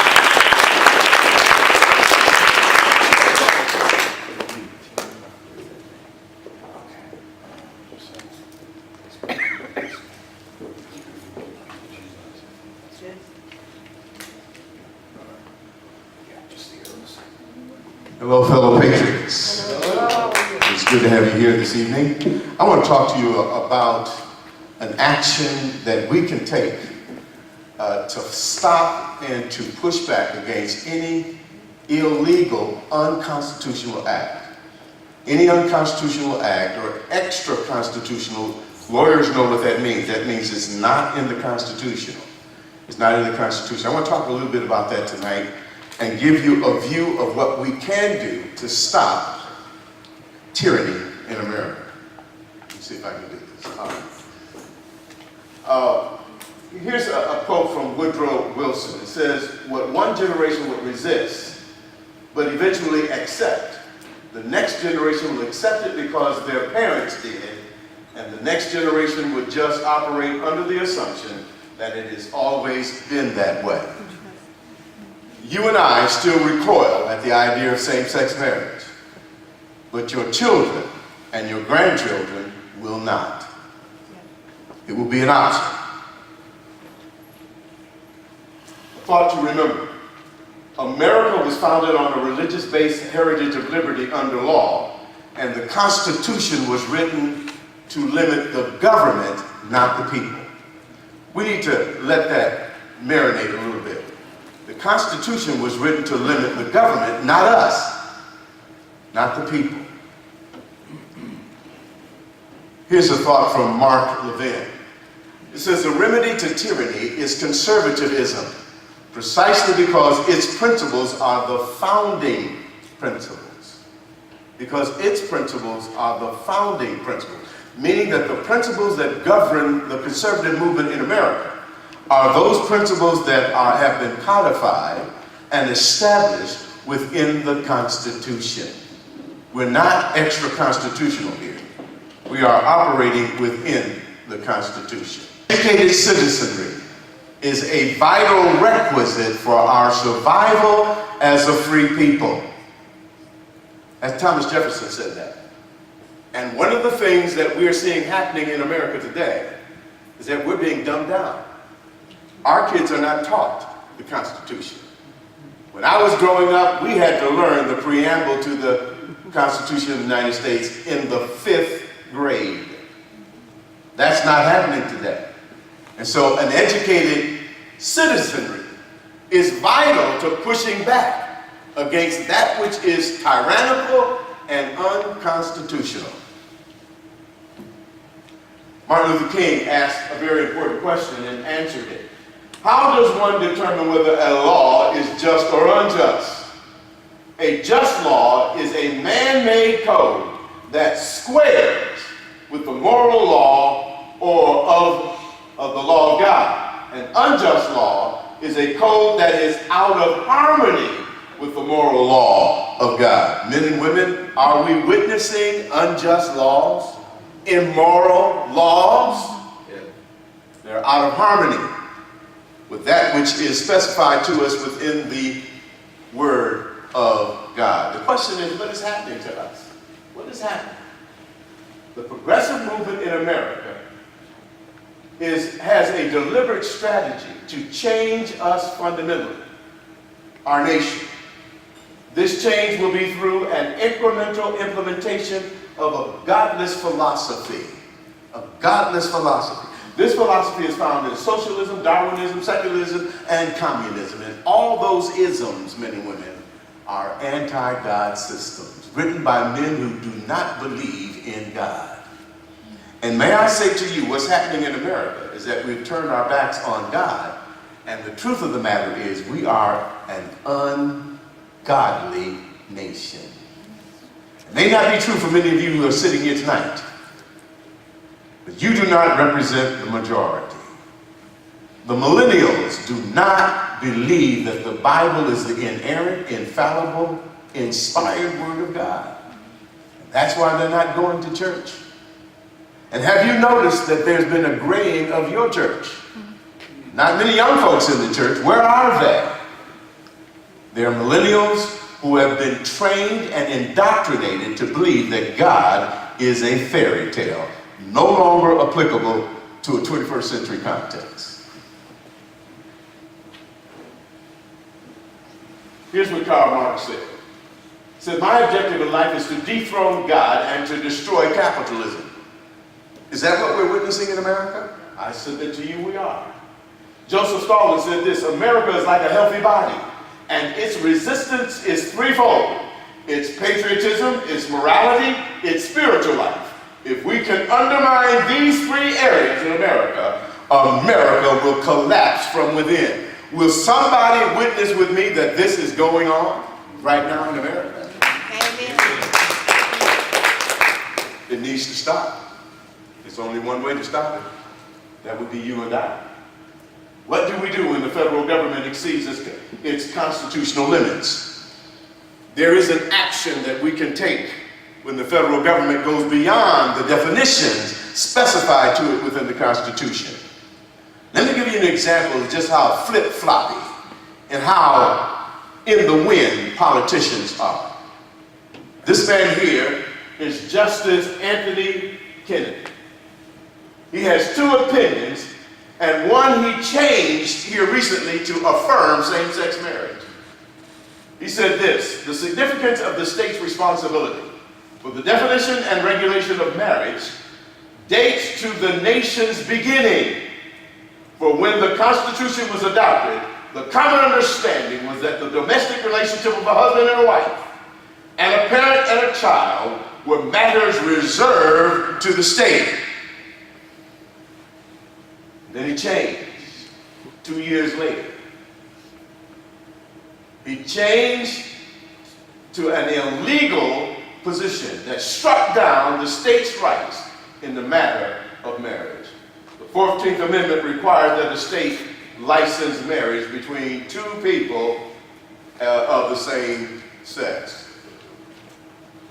Hello, fellow patriots. It's good to have you here this evening. I want to talk to you about an action that we can take to stop and to push back against any illegal, unconstitutional act. Any unconstitutional act or extra constitutional, lawyers know what that means. That means it's not in the Constitution. It's not in the Constitution. I want to talk a little bit about that tonight and give you a view of what we can do to stop tyranny in America. Let's see if I can do this. All right. Here's a quote from Woodrow Wilson. It says, "What one generation would resist, but eventually accept, the next generation will accept it because their parents did, and the next generation would just operate under the assumption that it has always been that way." You and I still recoil at the idea of same-sex marriage, but your children and your grandchildren will not. It will be an option. A thought to remember. America was founded on a religious-based heritage of liberty under law, and the Constitution was written to limit the government, not the people. We need to let that marinate a little bit. The Constitution was written to limit the government, not us, not the people. Here's a thought from Mark Levin. It says, "The remedy to tyranny is conservatism, precisely because its principles are the founding principles." Because its principles are the founding principles, meaning that the principles that govern the conservative movement in America are those principles that have been codified and established within the Constitution. We're not extra-constitutional here. We are operating within the Constitution. Educated citizenry is a vital requisite for our survival as a free people. As Thomas Jefferson said that. And one of the things that we're seeing happening in America today is that we're being dumbed down. Our kids are not taught the Constitution. When I was growing up, we had to learn the preamble to the Constitution of the United States in the 5th grade. That's not happening today. And so an educated citizenry is vital to pushing back against that which is tyrannical and unconstitutional. Martin Luther King asked a very important question and answered it. How does one determine whether a law is just or unjust? A just law is a man-made code that squares with the moral law or of the law of God. An unjust law is a code that is out of harmony with the moral law of God. Men and women, are we witnessing unjust laws? Immoral laws? They're out of harmony with that which is specified to us within the Word of God. The question is, what is happening to us? What is happening? The progressive movement in America has a deliberate strategy to change us fundamentally, our nation. This change will be through an incremental implementation of a godless philosophy. A godless philosophy. This philosophy is found in socialism, Darwinism, secularism, and communism. And all those isms, men and women, are anti-God systems, written by men who do not believe in God. And may I say to you, what's happening in America is that we've turned our backs on God, and the truth of the matter is we are an ungodly nation. It may not be true for many of you who are sitting here tonight, but you do not represent the majority. The millennials do not believe that the Bible is the inerrant, infallible, inspired Word of God. That's why they're not going to church. And have you noticed that there's been a graying of your church? Not many young folks in the church. Where are they? They're millennials who have been trained and indoctrinated to believe that God is a fairy tale, no longer applicable to a 21st century context. Here's what Karl Marx said. He said, my objective in life is to dethrone God and to destroy capitalism. Is that what we're witnessing in America? I submit to you we are. Joseph Stalin said this, America is like a healthy body, and its resistance is threefold. It's patriotism, it's morality, it's spiritual life. If we can undermine these three areas in America, America will collapse from within. Will somebody witness with me that this is going on right now in America? Amen. It needs to stop. There's only one way to stop it. That would be you and I. What do we do when the federal government exceeds its constitutional limits? There is an action that we can take when the federal government goes beyond the definitions specified to it within the Constitution. Let me give you an example of just how flip-floppy and how in the wind politicians are. This man here is Justice Anthony Kennedy. He has two opinions, and one he changed here recently to affirm same-sex marriage. He said this, the significance of the state's responsibility for the definition and regulation of marriage dates to the nation's beginning. For when the Constitution was adopted, the common understanding was that the domestic relationship of a husband and a wife, and a parent and a child were matters reserved to the state. Then he changed 2 years later. He changed to an illegal position that struck down the state's rights in the matter of marriage. The 14th Amendment required that the state license marriage between two people of the same sex.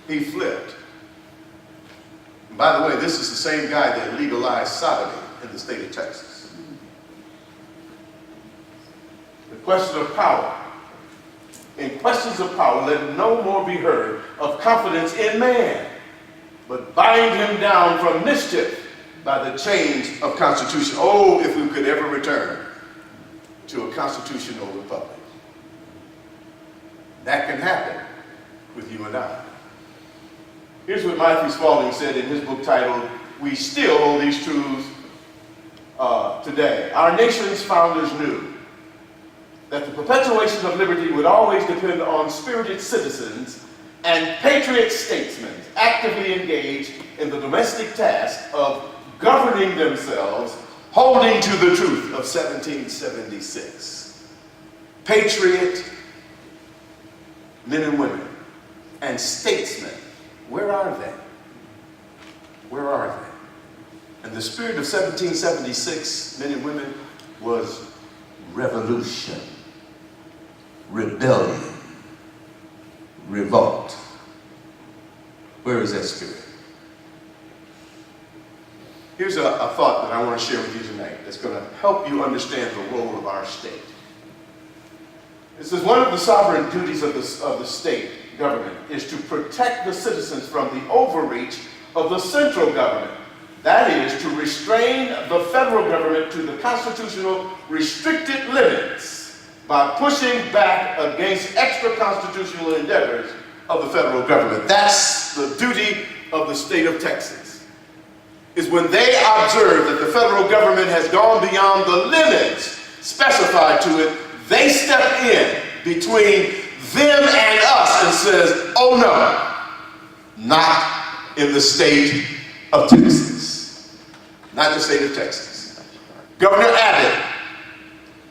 He flipped. And by the way, this is the same guy that legalized sodomy in the state of Texas. The question of power. In questions of power, let no more be heard of confidence in man, but bind him down from mischief by the chains of constitution. Oh, if we could ever return to a constitutional republic. That can happen with you and I. Here's what Matthew Spalding said in his book titled, We Still Hold These Truths Today. Our nation's founders knew that the perpetuation of liberty would always depend on spirited citizens and patriot statesmen actively engaged in the domestic task of governing themselves, holding to the truth of 1776. Patriot men and women and statesmen, where are they? Where are they? And the spirit of 1776, men and women, was revolution, rebellion, revolt. Where is that spirit? Here's a thought that I want to share with you tonight that's going to help you understand the role of our state. It says one of the sovereign duties of the state government is to protect the citizens from the overreach of the central government. That is, to restrain the federal government to the constitutional restricted limits by pushing back against extra constitutional endeavors of the federal government. That's the duty of the state of Texas is when they observe that the federal government has gone beyond the limits specified to it, they step in between them and us and says, oh no, not in the state of Texas. Not in the state of Texas. Governor Abbott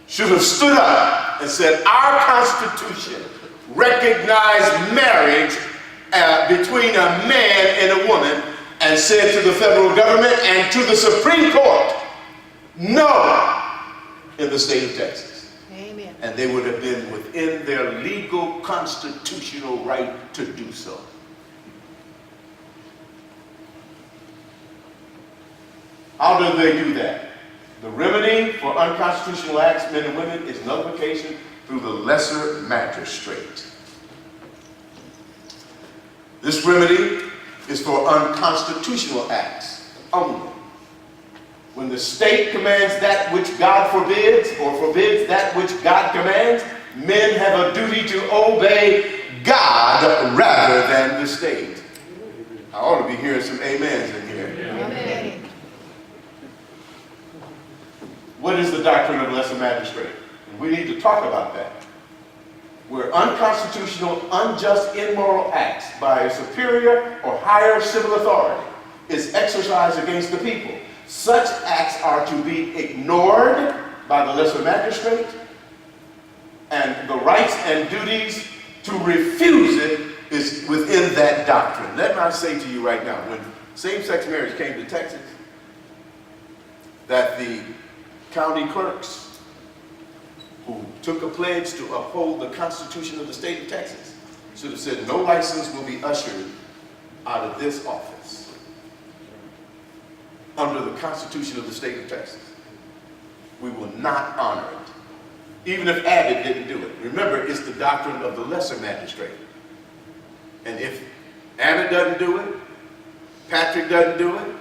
should have stood up and said, our Constitution recognized marriage between a man and a woman, and said to the federal government and to the Supreme Court, no, in the state of Texas. Amen. And they would have been within their legal constitutional right to do so. How do they do that? The remedy for unconstitutional acts, men and women, is nullification through the lesser magistrate. This remedy is for unconstitutional acts only. When the state commands that which God forbids, or forbids that which God commands, men have a duty to obey God rather than the state. I ought to be hearing some amens in here. Amen. What is the doctrine of lesser magistrate? And we need to talk about that. Where unconstitutional, unjust, immoral acts by a superior or higher civil authority is exercised against the people, such acts are to be ignored by the lesser magistrate, and the rights and duties to refuse it is within that doctrine. Let me say to you right now, when same-sex marriage came to Texas, that the county clerks who took a pledge to uphold the Constitution of the state of Texas should have said, no license will be ushered out of this office under the Constitution of the state of Texas. We will not honor it, even if Abbott didn't do it. Remember, it's the doctrine of the lesser magistrate. And if Abbott doesn't do it, Patrick doesn't do it,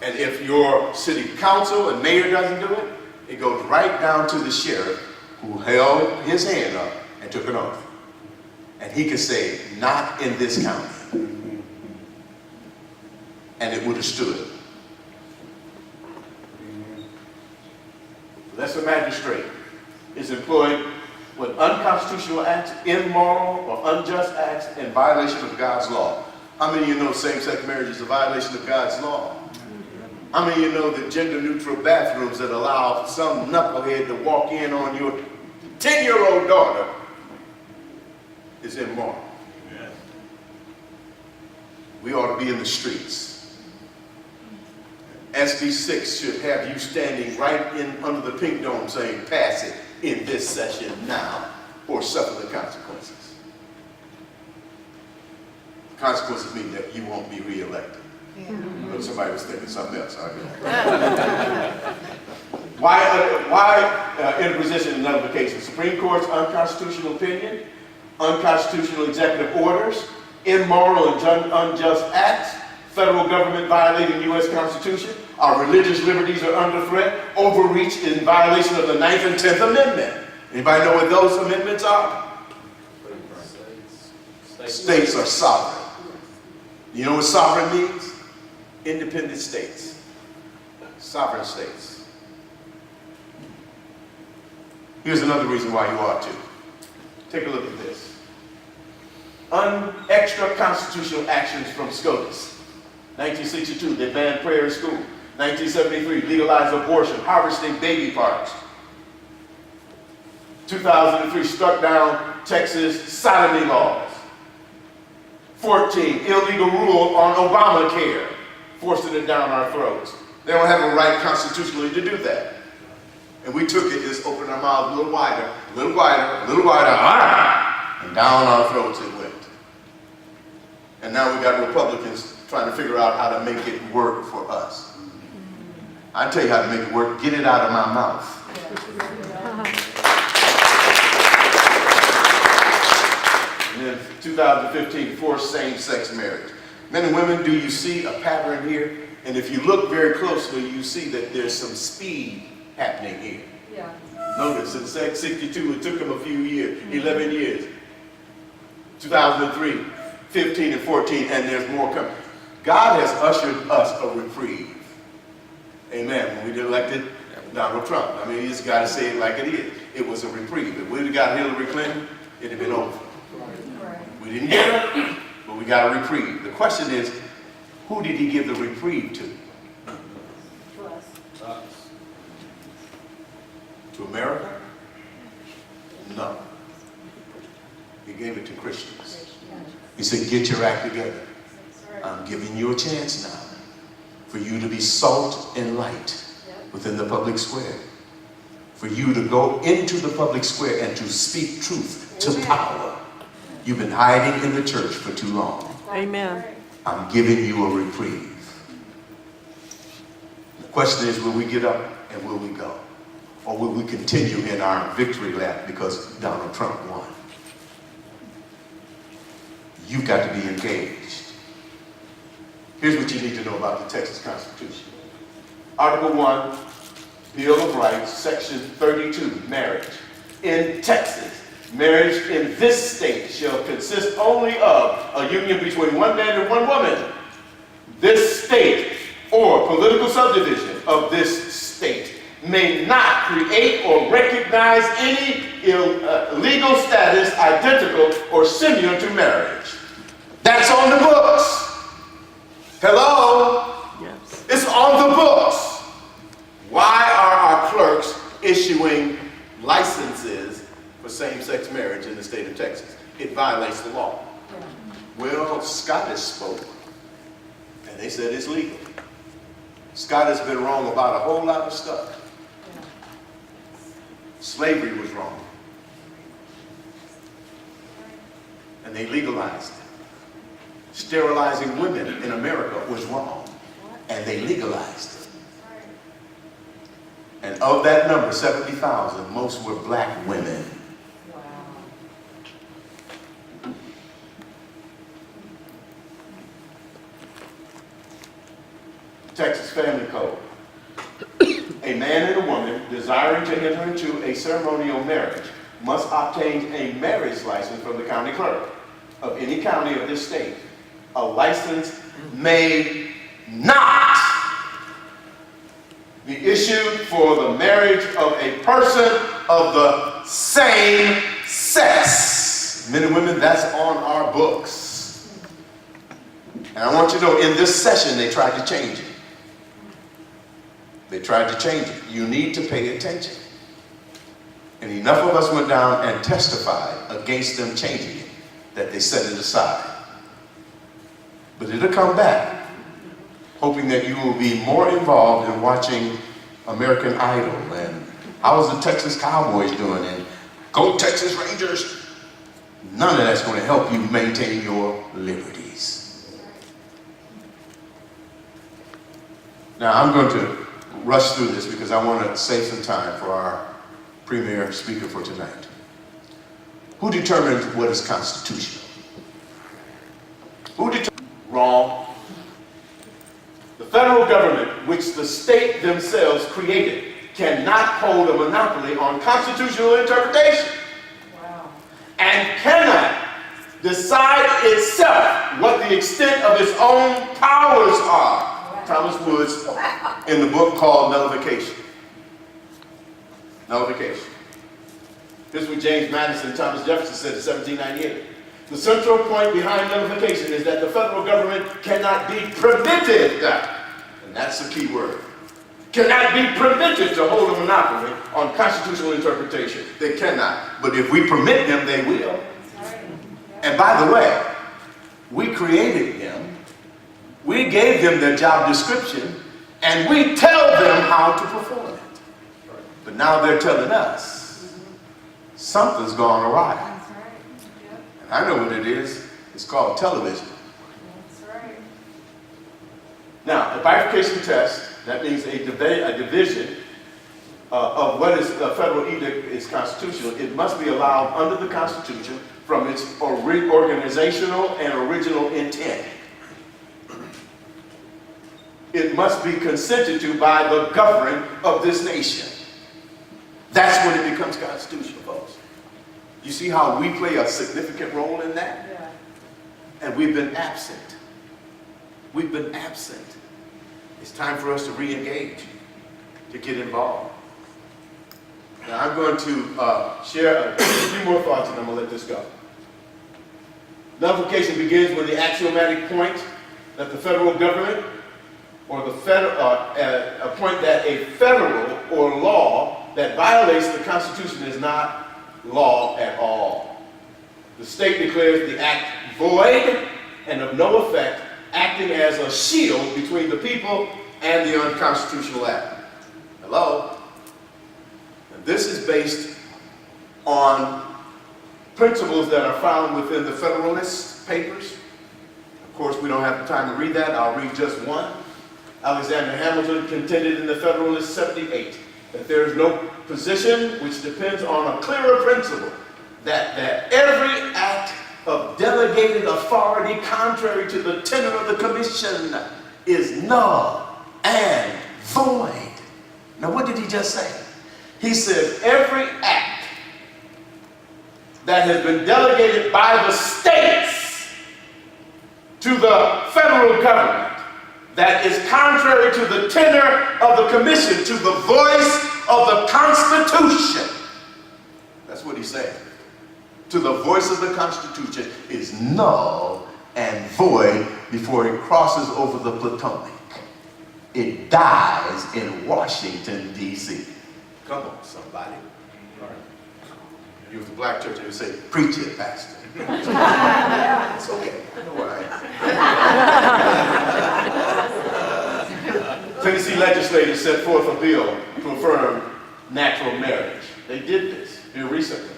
and if your city council and mayor doesn't do it, it goes right down to the sheriff who held his hand up and took an oath. And he could say, not in this county. And it would have stood. Lesser magistrate is employed when unconstitutional acts, immoral or unjust acts in violation of God's law. How many of you know same-sex marriage is a violation of God's law? How many of you know that gender-neutral bathrooms that allow some knucklehead to walk in on your 10-year-old daughter is immoral? Yes. We ought to be in the streets. SB 6 should have you standing right in under the pink dome saying, pass it in this session now, or suffer the consequences. Consequences mean that you won't be reelected. But somebody was thinking something else. Why interposition and nullification? Supreme Court's unconstitutional opinion, unconstitutional executive orders, immoral and unjust acts, federal government violating U.S. Constitution, our religious liberties are under threat, overreach in violation of the 9th and 10th Amendment. Anybody know what those amendments are? States are sovereign. You know what sovereign means? Independent states. Sovereign states. Here's another reason why you ought to. Take a look at this. Extra constitutional actions from SCOTUS. 1962, they banned prayer in school. 1973, legalized abortion, harvesting baby parts. 2003, struck down Texas sodomy laws. 14, illegal rule on Obamacare, forcing it down our throats. They don't have a right constitutionally to do that. And we took it, just opened our mouths a little wider, a little wider, a little wider, and down our throats it went. And now we got Republicans trying to figure out how to make it work for us. I tell you how to make it work, get it out of my mouth. And then 2015, forced same-sex marriage. Men and women, do you see a pattern here? And if you look very closely, you see that there's some speed happening here. Yeah. Notice in 62, it took them a few years, 11 years. 2003, 15 and 14, and there's more coming. God has ushered us a reprieve. Amen. When we elected Donald Trump. I mean, you just got to say it like it is. It was a reprieve. If we'd have got Hillary Clinton, it'd have been over. We didn't get her, but we got a reprieve. The question is, who did he give the reprieve to? To America? No. He gave it to Christians. He said, get your act together. I'm giving you a chance now for you to be salt and light within the public square. For you to go into the public square and to speak truth to power. You've been hiding in the church for too long. Amen. I'm giving you a reprieve. The question is, will we get up and will we go? Or will we continue in our victory lap because Donald Trump won? You've got to be engaged. Here's what you need to know about the Texas Constitution. Article 1, Bill of Rights, Section 32, marriage. In Texas, marriage in this state shall consist only of a union between one man and one woman. This state or political subdivision of this state may not create or recognize any legal status identical or similar to marriage. That's on the books. Hello? Yes. It's on the books. Why are our clerks issuing licenses for same-sex marriage in the state of Texas? It violates the law. Well, Scottish spoke, and they said it's legal. Scottish been wrong about a whole lot of stuff. Slavery was wrong. And they legalized it. Sterilizing women in America was wrong. And they legalized it. And of that number, 70,000, most were black women. Texas Family Code. A man and a woman desiring to enter into a ceremonial marriage must obtain a marriage license from the county clerk of any county of this state. A license may not be issued for the marriage of a person of the same sex. Men and women, that's on our books. And I want you to know, in this session, they tried to change it. They tried to change it. You need to pay attention. And enough of us went down and testified against them changing it, that they set it aside. But it'll come back, hoping that you will be more involved in watching American Idol and how's the Texas Cowboys doing and go Texas Rangers. None of that's going to help you maintain your liberties. Now I'm going to rush through this because I want to save some time for our premier speaker for tonight. Who determines what is constitutional? Who determines? Wrong. The federal government, which the state themselves created, cannot hold a monopoly on constitutional interpretation. Wow. And cannot decide itself what the extent of its own powers are. Wow. Thomas Woods in the book called Nullification. Nullification. This is what James Madison and Thomas Jefferson said in 1798. The central point behind nullification is that the federal government cannot be permitted, and that's the key word, cannot be permitted to hold a monopoly on constitutional interpretation. They cannot. But if we permit them, they will. And by the way, we created them, we gave them their job description, and we tell them how to perform it. But now they're telling us something's gone awry. I know what it is. It's called television. That's right. Now, the bifurcation test, that means a division of what is a federal edict is constitutional. It must be allowed under the Constitution from its organizational and original intent. It must be consented to by the government of this nation. That's when it becomes constitutional, folks. You see how we play a significant role in that? Yeah. and we've been absent. We've been absent. It's time for us to re-engage, to get involved. Now I'm going to share a few more thoughts and I'm going to let this go. Nullification begins with the axiomatic point that the federal government or the a point that a federal or law that violates the Constitution is not law at all. The state declares the act void and of no effect, acting as a shield between the people and the unconstitutional act. Hello? And this is based on principles that are found within the Federalist Papers. Of course, we don't have the time to read that. I'll read just one. Alexander Hamilton contended in the Federalist 78 that there is no position which depends on a clearer principle that every act of delegated authority contrary to the tenor of the commission is null and void. Now what did he just say? He said every act that has been delegated by the states to the federal government that is contrary to the tenor of the commission, to the voice of the Constitution. That's what he's saying. To the voice of the Constitution is null and void before it crosses over the Potomac. It dies in Washington, D.C. Come on, somebody. All right. If you was a black church, they would say, preach it, pastor. It's okay. I know where I am. Tennessee legislators set forth a bill to affirm natural marriage. They did this here recently.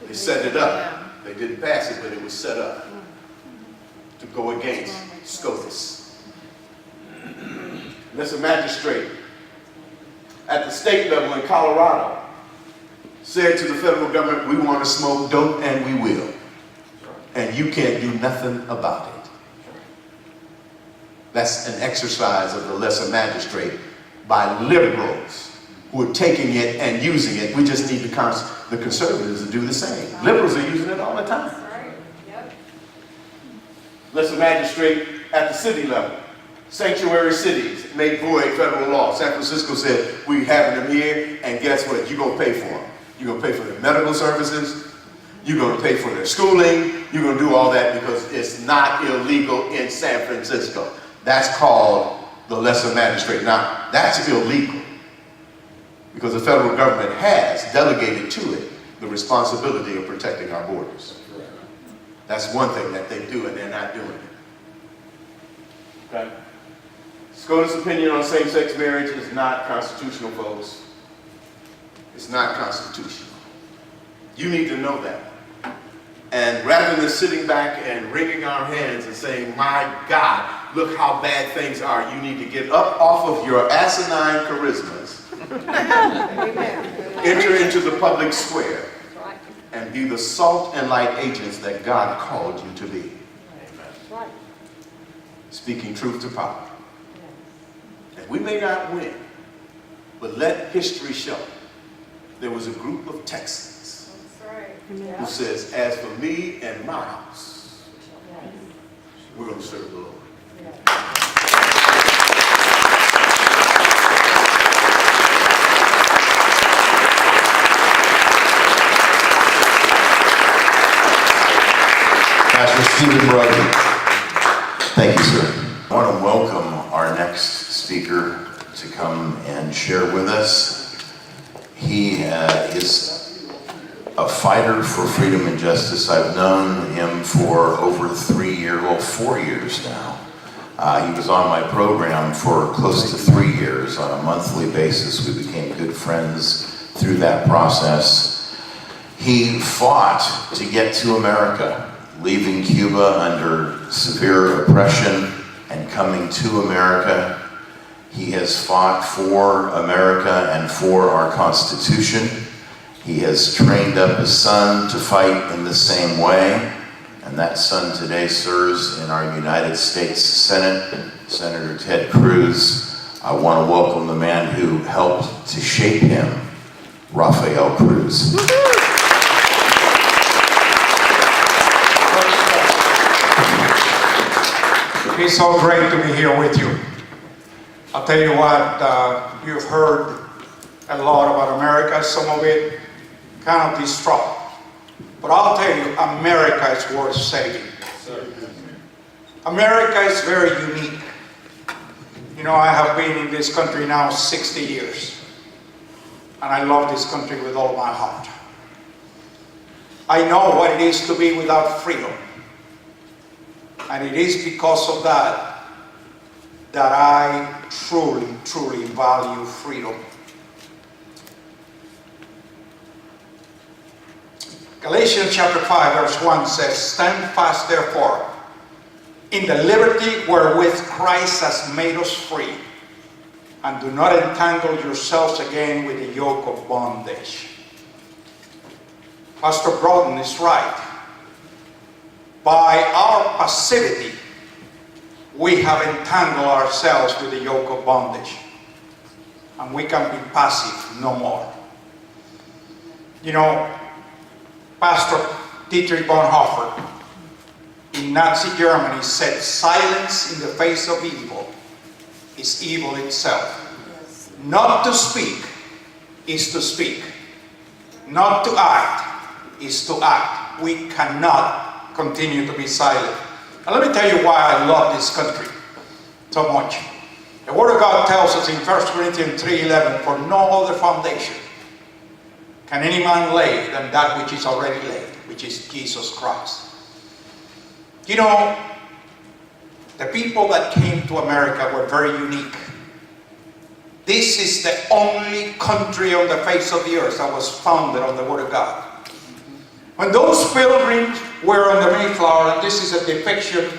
They set it up. They didn't pass it, but it was set up to go against SCOTUS. There's a magistrate at the state level in Colorado said to the federal government, we want to smoke dope and we will. And you can't do nothing about it. That's an exercise of the lesser magistrate by liberals who are taking it and using it. We just need the conservatives to do the same. Liberals are using it all the time. Lesser magistrate at the city level. Sanctuary cities made void federal law. San Francisco said, we having them here, and guess what? You're going to pay for them. You're going to pay for their medical services. You're going to pay for their schooling. You're going to do all that because it's not illegal in San Francisco. That's called the lesser magistrate. Now, that's illegal because the federal government has delegated to it the responsibility of protecting our borders. That's one thing that they do, and they're not doing it. Okay? SCOTUS' opinion on same-sex marriage is not constitutional, folks. It's not constitutional. You need to know that. And rather than sitting back and wringing our hands and saying, my God, look how bad things are, you need to get up off of your asinine charismas, enter into the public square, and be the salt and light agents that God called you to be. Amen. Speaking truth to power. And we may not win, but let history show. There was a group of Texans who says, as for me and my house, we're going to serve the Lord. Pastor Stephen Bruggen. Thank you, sir. I want to welcome our next speaker to come and share with us. He is a fighter for freedom and justice. I've known him for over 4 years now. He was on my program for close to 3 years on a monthly basis. We became good friends through that process. He fought to get to America, leaving Cuba under severe oppression and coming to America. He has fought for America and for our Constitution. He has trained up his son to fight in the same way, and that son today serves in our United States Senate, Senator Ted Cruz. I want to welcome the man who helped to shape him, Rafael Cruz. It's so great to be here with you. I'll tell you what, you've heard a lot about America, some of it kind of distraught. But I'll tell you, America is worth saving. America is very unique. You know, I have been in this country now 60 years. And I love this country with all my heart. I know what it is to be without freedom. And it is because of that that I truly, truly value freedom. Galatians chapter 5 verse 1 says, "Stand fast therefore in the liberty wherewith Christ has made us free, and do not entangle yourselves again with the yoke of bondage." Pastor Broughton is right. By our passivity, we have entangled ourselves with the yoke of bondage. And we can be passive no more. You know, Pastor Dietrich Bonhoeffer in Nazi Germany said, "Silence in the face of evil is evil itself." Not to speak is to speak. Not to act is to act. We cannot continue to be silent. Now let me tell you why I love this country so much. The Word of God tells us in 1 Corinthians 3:11, "For no other foundation can any man lay than that which is already laid, which is Jesus Christ." You know, the people that came to America were very unique. This is the only country on the face of the earth that was founded on the Word of God. When those pilgrims were on the Mayflower, and this is a depiction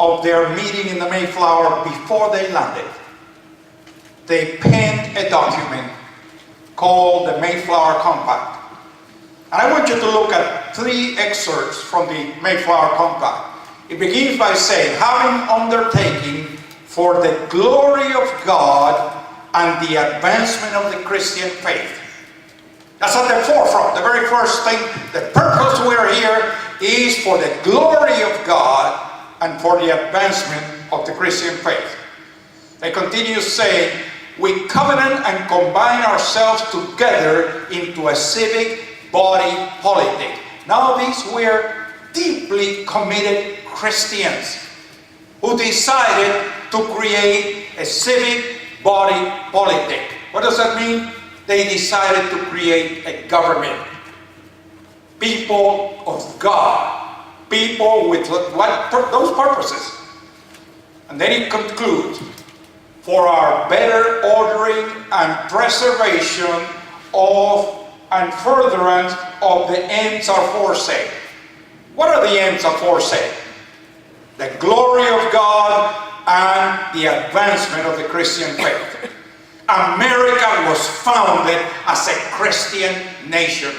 of their meeting in the Mayflower before they landed, they penned a document called the Mayflower Compact. And I want you to look at 3 excerpts from the Mayflower Compact. It begins by saying, "Having undertaken for the glory of God and the advancement of the Christian faith." That's at the forefront. The very first thing, the purpose we're here is for the glory of God and for the advancement of the Christian faith. They continue saying, "We covenant and combine ourselves together into a civic body politic." Now these were deeply committed Christians who decided to create a civic body politic. What does that mean? They decided to create a government. People of God. People with those purposes. And then it concludes, "For our better ordering and preservation of and furtherance of the ends aforesaid." What are the ends aforesaid? The glory of God and the advancement of the Christian faith. America was founded as a Christian nation,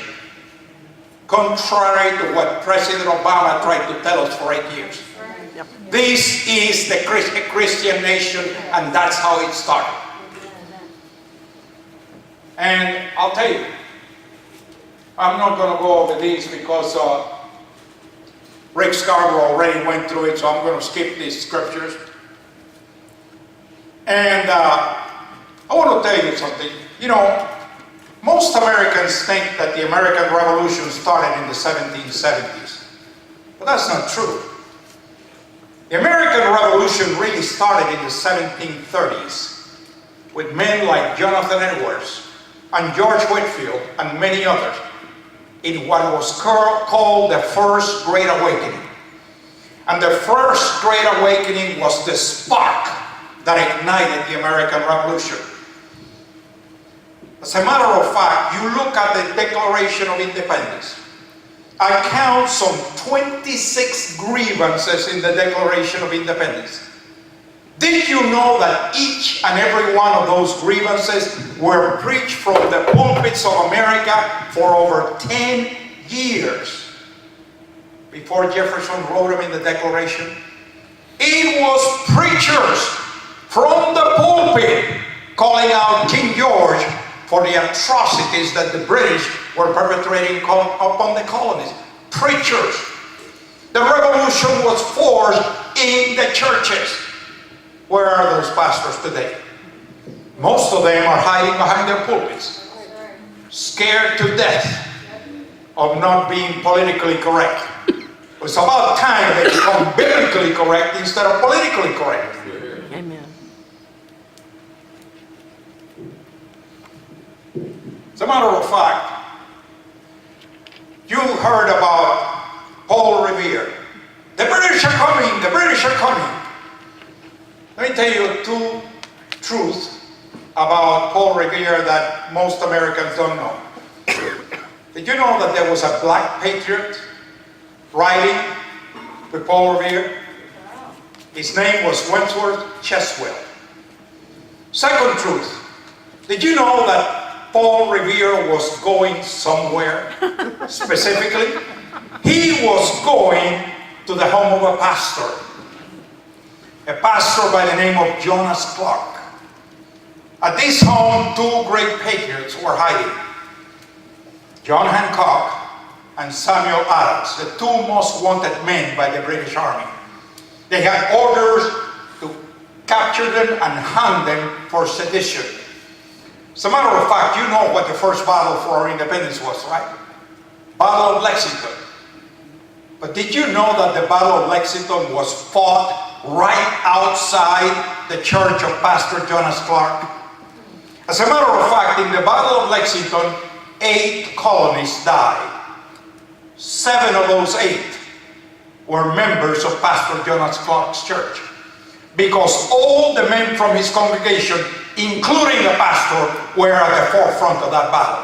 contrary to what President Obama tried to tell us for 8 years. This is the Christian nation, and that's how it started. And I'll tell you, I'm not going to go over these because Rick Scarborough already went through it, so I'm going to skip these scriptures. And I want to tell you something. You know, most Americans think that the American Revolution started in the 1770s. But that's not true. The American Revolution really started in the 1730s with men like Jonathan Edwards and George Whitefield and many others in what was called the First Great Awakening. And the First Great Awakening was the spark that ignited the American Revolution. As a matter of fact, you look at the Declaration of Independence. I count some 26 grievances in the Declaration of Independence. Did you know that each and every one of those grievances were preached from the pulpits of America for over 10 years before Jefferson wrote them in the Declaration? It was preachers from the pulpit calling out King George for the atrocities that the British were perpetrating upon the colonies. Preachers. The revolution was forged in the churches. Where are those pastors today? Most of them are hiding behind their pulpits, scared to death of not being politically correct. It's about time they become biblically correct instead of politically correct. Amen. As a matter of fact, you heard about Paul Revere. The British are coming, the British are coming. Let me tell you two truths about Paul Revere that most Americans don't know. Did you know that there was a black patriot riding with Paul Revere? His name was Wentworth Cheswell. Second truth, did you know that Paul Revere was going somewhere specifically? He was going to the home of a pastor by the name of Jonas Clark. At this home, two great patriots were hiding. John Hancock and Samuel Adams, the two most wanted men by the British Army. They had orders to capture them and hang them for sedition. As a matter of fact, you know what the first battle for our independence was, right? Battle of Lexington. But did you know that the Battle of Lexington was fought right outside the church of Pastor Jonas Clark? As a matter of fact, in the Battle of Lexington, 8 colonists died. 7 of those 8 were members of Pastor Jonas Clark's church, because all the men from his congregation, including the pastor, were at the forefront of that battle.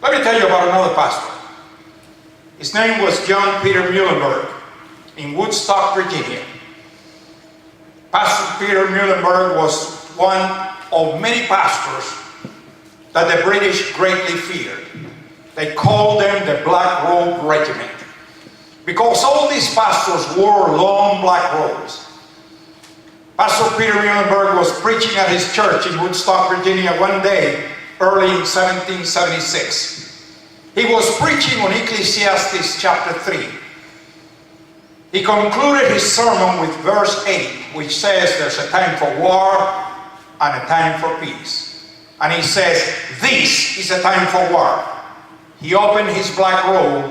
Let me tell you about another pastor. His name was John Peter Muhlenberg in Woodstock, Virginia. Pastor Peter Muhlenberg was one of many pastors that the British greatly feared. They called them the Black Robe Regiment, because all these pastors wore long black robes. Pastor Peter Muhlenberg was preaching at his church in Woodstock, Virginia one day early in 1776. He was preaching on Ecclesiastes chapter 3. He concluded his sermon with verse 8, which says there's a time for war and a time for peace. And he says, this is a time for war. He opened his black robe,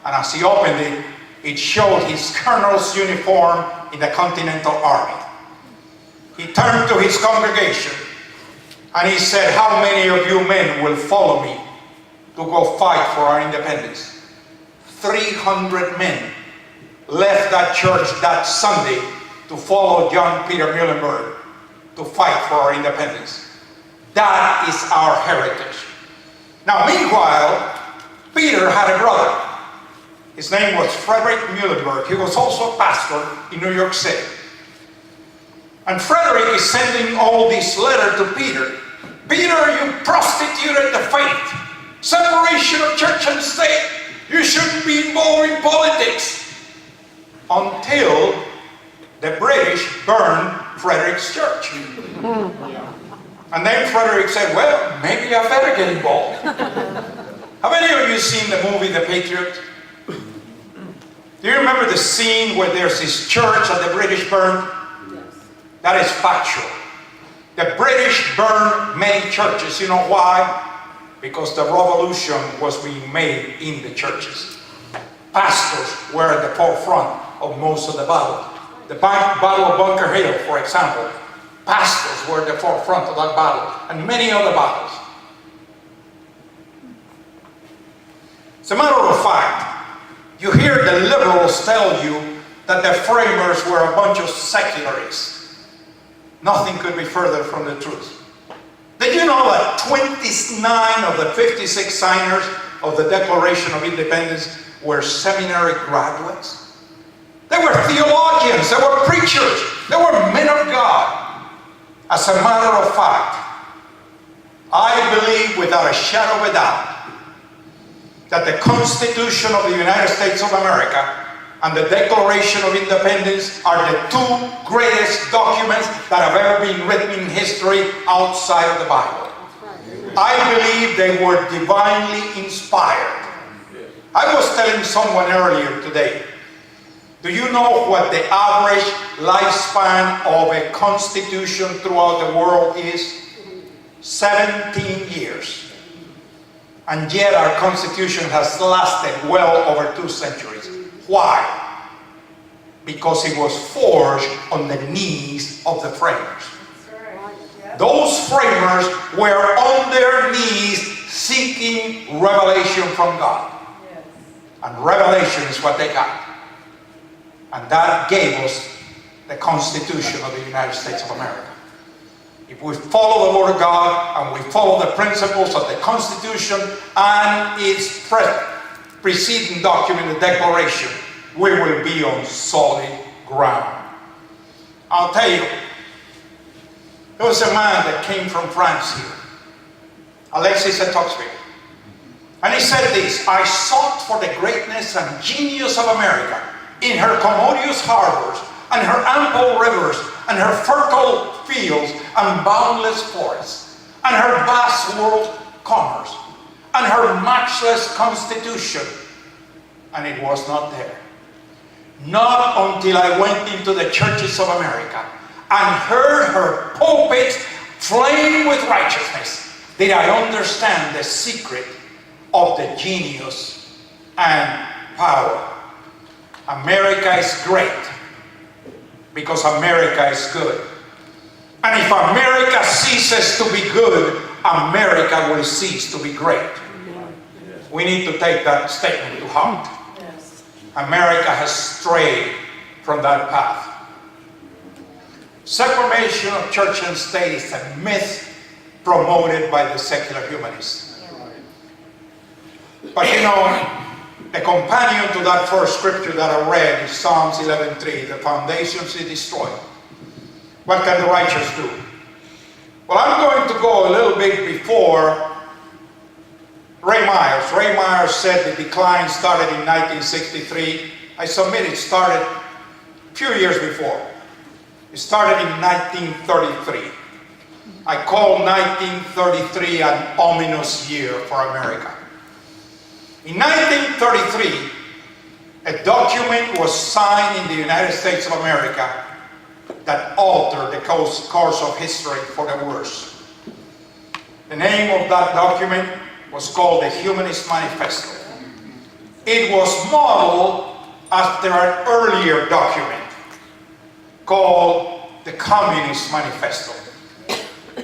and as he opened it, it showed his colonel's uniform in the Continental Army. He turned to his congregation and he said, how many of you men will follow me to go fight for our independence? 300 men left that church that Sunday to follow John Peter Muhlenberg to fight for our independence. That is our heritage. Now, meanwhile, Peter had a brother. His name was Frederick Muhlenberg. He was also a pastor in New York City. And Frederick is sending all this letter to Peter. Peter, you prostituted the faith. Separation of church and state. You shouldn't be involved in politics. Until the British burned Frederick's church. And then Frederick said, well, maybe I better get involved. Have any of you seen the movie The Patriot? Do you remember the scene where there's this church that the British burned? Yes. That is factual. The British burned many churches. You know why? Because the revolution was being made in the churches. Pastors were at the forefront of most of the battle. The Battle of Bunker Hill, for example. Pastors were at the forefront of that battle, and many other battles. As a matter of fact, you hear the liberals tell you that the framers were a bunch of secularists. Nothing could be further from the truth. Did you know that 29 of the 56 signers of the Declaration of Independence were seminary graduates? They were theologians, they were preachers, they were men of God. As a matter of fact, I believe without a shadow of a doubt that the Constitution of the United States of America and the Declaration of Independence are the two greatest documents that have ever been written in history outside of the Bible. I believe they were divinely inspired. I was telling someone earlier today Do you know what the average lifespan of a constitution throughout the world is? 17 years. And yet our constitution has lasted well over 2 centuries. Why? Because it was forged on the knees of the framers. Those framers were on their knees seeking revelation from God. And revelation is what they got. And that gave us the Constitution of the United States of America. If we follow the Word of God and we follow the principles of the Constitution and its preceding document, the Declaration, we will be on solid ground. I'll tell you, there was a man that came from France here, Alexis de Tocqueville. And he said this: I sought for the greatness and genius of America in her commodious harbors and her ample rivers and her fertile fields and boundless forests and her vast world commerce and her matchless constitution. And it was not there. Not until I went into the churches of America and heard her pulpits flame with righteousness did I understand the secret of the genius and power. America is great because America is good. And if America ceases to be good, America will cease to be great. We need to take that statement to heart. America has strayed from that path. Separation of church and state is a myth promoted by the secular humanists. But you know, the companion to that first scripture that I read is Psalms 11:3. The foundations is destroyed. What can the righteous do? Well, I'm going to go a little bit before Ray Myers. Ray Myers said the decline started in 1963. I submit it started a few years before. It started in 1933. I call 1933 an ominous year for America. In 1933, a document was signed in the United States of America that altered the course of history for the worse. The name of that document was called the Humanist Manifesto. It was modeled after an earlier document called the Communist Manifesto.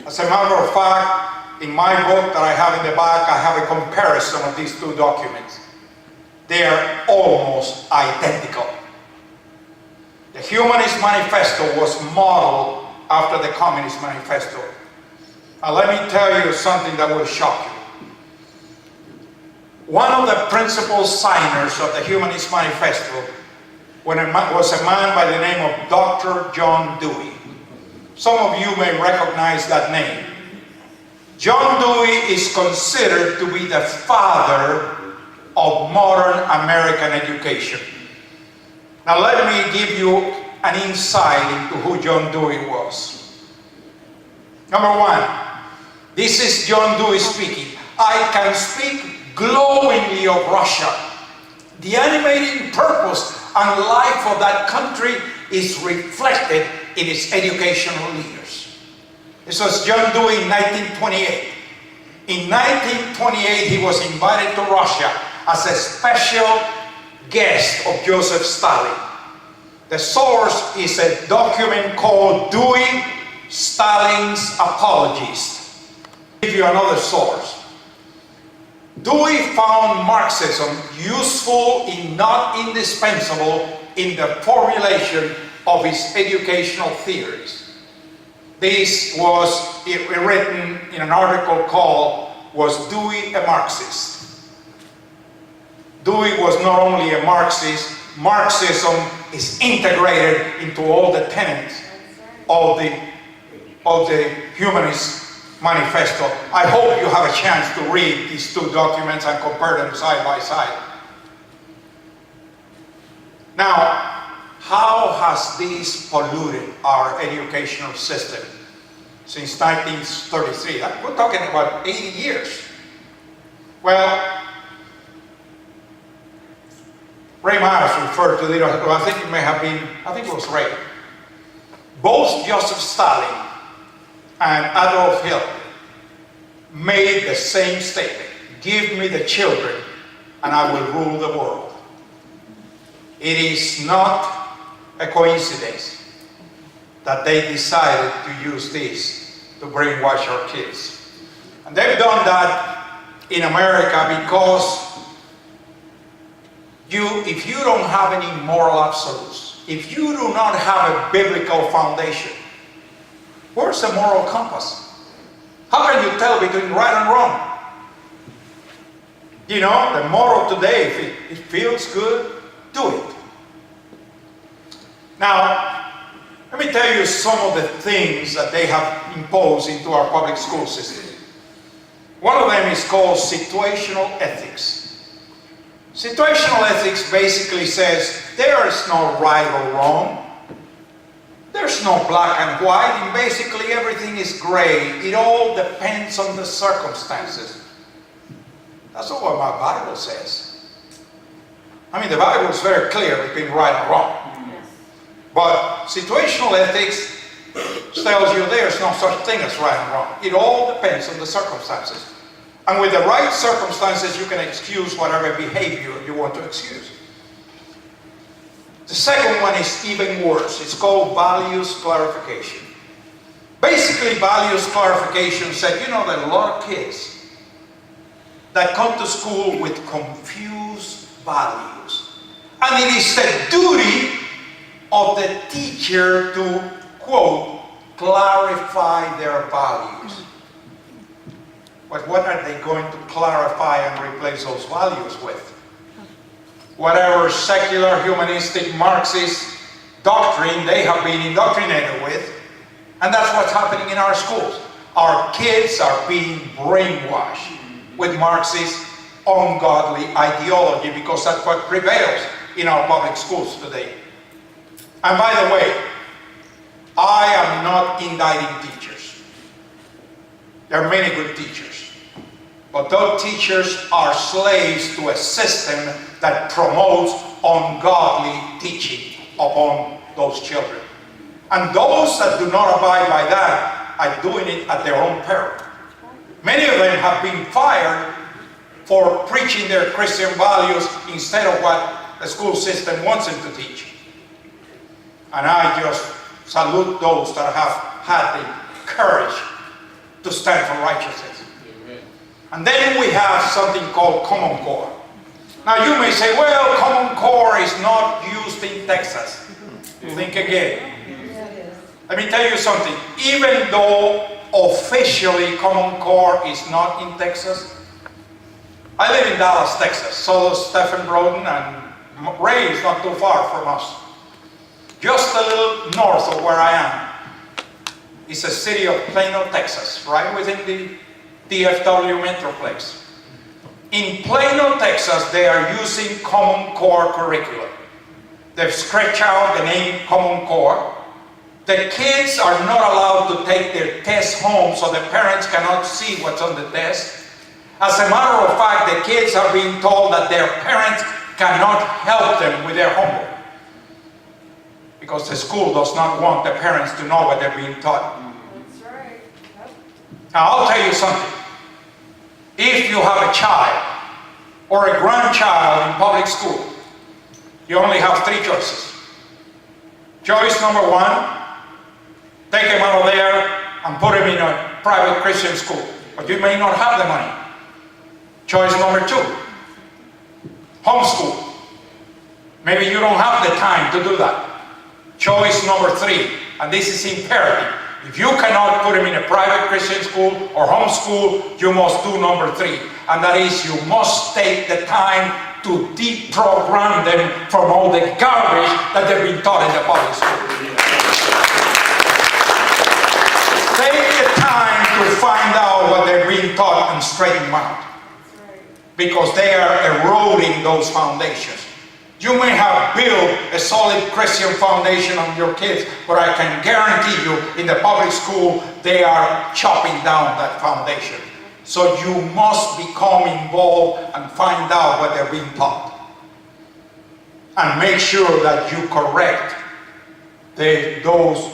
As a matter of fact, in my book that I have in the back, I have a comparison of these two documents. They are almost identical. The Humanist Manifesto was modeled after the Communist Manifesto. Now let me tell you something that will shock you. One of the principal signers of the Humanist Manifesto was a man by the name of Dr. John Dewey. Some of you may recognize that name. John Dewey is considered to be the father of modern American education. Now let me give you an insight into who John Dewey was. Number one, this is John Dewey speaking. I can speak glowingly of Russia. The animating purpose and life of that country is reflected in its educational leaders. This was John Dewey in 1928. In 1928, he was invited to Russia as a special guest of Joseph Stalin. The source is a document called Dewey, Stalin's Apologist. I'll give you another source. Dewey found Marxism useful and not indispensable in the formulation of his educational theories. This was written in an article called, Was Dewey a Marxist? Dewey was not only a Marxist, Marxism is integrated into all the tenets of the Humanist Manifesto. I hope you have a chance to read these two documents and compare them side by side. Now, how has this polluted our educational system since 1933? We're talking about 80 years. Well, Ray Myers referred to it, I think it may have been, I think it was Ray. Both Joseph Stalin and Adolf Hitler made the same statement: give me the children and I will rule the world. It is not a coincidence that they decided to use this to brainwash our kids. And they've done that in America because if you don't have any moral absolutes, if you do not have a biblical foundation, where's the moral compass? How can you tell between right and wrong? You know, the motto today, if it feels good, do it. Now, let me tell you some of the things that they have imposed into our public school system. One of them is called situational ethics. Situational ethics basically says there is no right or wrong. There's no black and white, and basically everything is gray. It all depends on the circumstances. That's not what my Bible says. I mean, the Bible is very clear between right and wrong. Yes. But situational ethics tells you there's no such thing as right and wrong. It all depends on the circumstances. And with the right circumstances, you can excuse whatever behavior you want to excuse. The second one is even worse. It's called values clarification. Basically, values clarification said, you know, there are a lot of kids that come to school with confused values. And it is the duty of the teacher to, quote, clarify their values. But what are they going to clarify and replace those values with? Whatever secular, humanistic, Marxist doctrine they have been indoctrinated with. And that's what's happening in our schools. Our kids are being brainwashed with Marxist, ungodly ideology, because that's what prevails in our public schools today. And by the way, I am not indicting teachers. There are many good teachers. But those teachers are slaves to a system that promotes ungodly teaching upon those children. And those that do not abide by that are doing it at their own peril. Many of them have been fired for preaching their Christian values instead of what the school system wants them to teach. And I just salute those that have had the courage to stand for righteousness. And then we have something called Common Core. Now you may say, well, Common Core is not used in Texas. Think again. Let me tell you something. Even though officially Common Core is not in Texas, I live in Dallas, Texas. So does Stephen Broden, and Ray is not too far from us. Just a little north of where I am is a city of Plano, Texas, right within the DFW Metroplex. In Plano, Texas, they are using Common Core curriculum. They've scratched out the name Common Core. The kids are not allowed to take their tests home, so the parents cannot see what's on the test. As a matter of fact, the kids are being told that their parents cannot help them with their homework, because the school does not want the parents to know what they're being taught. That's right. Yep. Now, I'll tell you something. If you have a child or a grandchild in public school, you only have three choices. Choice number one, take him out of there and put him in a private Christian school. But you may not have the money. Choice number two, homeschool. Maybe you don't have the time to do that. Choice number three, and this is imperative. If you cannot put him in a private Christian school or homeschool, you must do number three. And that is, you must take the time to deprogram them from all the garbage that they've been taught in the public school. Take the time to find out what they're being taught and straighten them out. Because they are eroding those foundations. You may have built a solid Christian foundation on your kids, but I can guarantee you in the public school, they are chopping down that foundation. So you must become involved and find out what they're being taught. and make sure that you correct those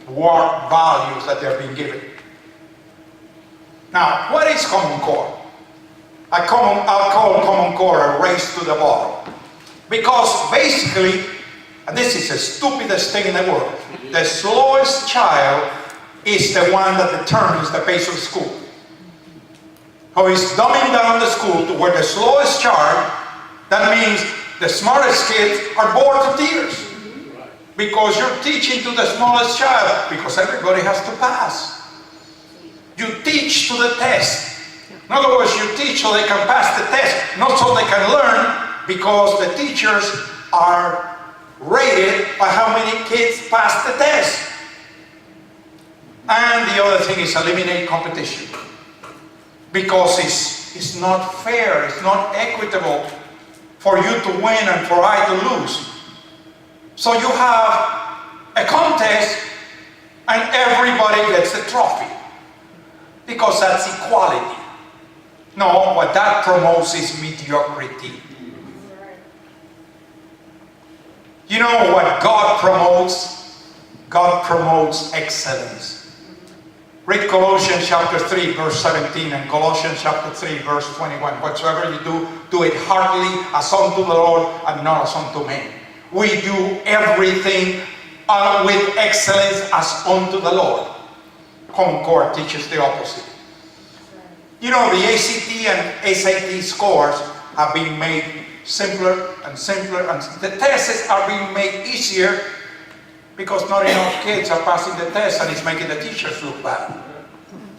warped values that they're being given. Now, what is Common Core? I'll call Common Core a race to the bottom. Because basically, and this is the stupidest thing in the world, the slowest child is the one that determines the pace of school. So he's dumbing down the school to where the slowest child, that means the smartest kids are bored to tears. Because you're teaching to the smallest child, because everybody has to pass. You teach to the test. In other words, you teach so they can pass the test, not so they can learn, because the teachers are rated by how many kids pass the test. And the other thing is eliminate competition. Because it's not fair, it's not equitable for you to win and for I to lose. So you have a contest and everybody gets a trophy. Because that's equality. No, what that promotes is mediocrity. You know what God promotes? God promotes excellence. Read Colossians chapter 3 verse 17 and Colossians chapter 3 verse 21. Whatsoever you do, do it heartily as unto the Lord and not as unto men. We do everything with excellence as unto the Lord. Common Core teaches the opposite. You know, the ACT and SAT scores have been made simpler and simpler, and the tests are being made easier because not enough kids are passing the test and it's making the teachers look bad.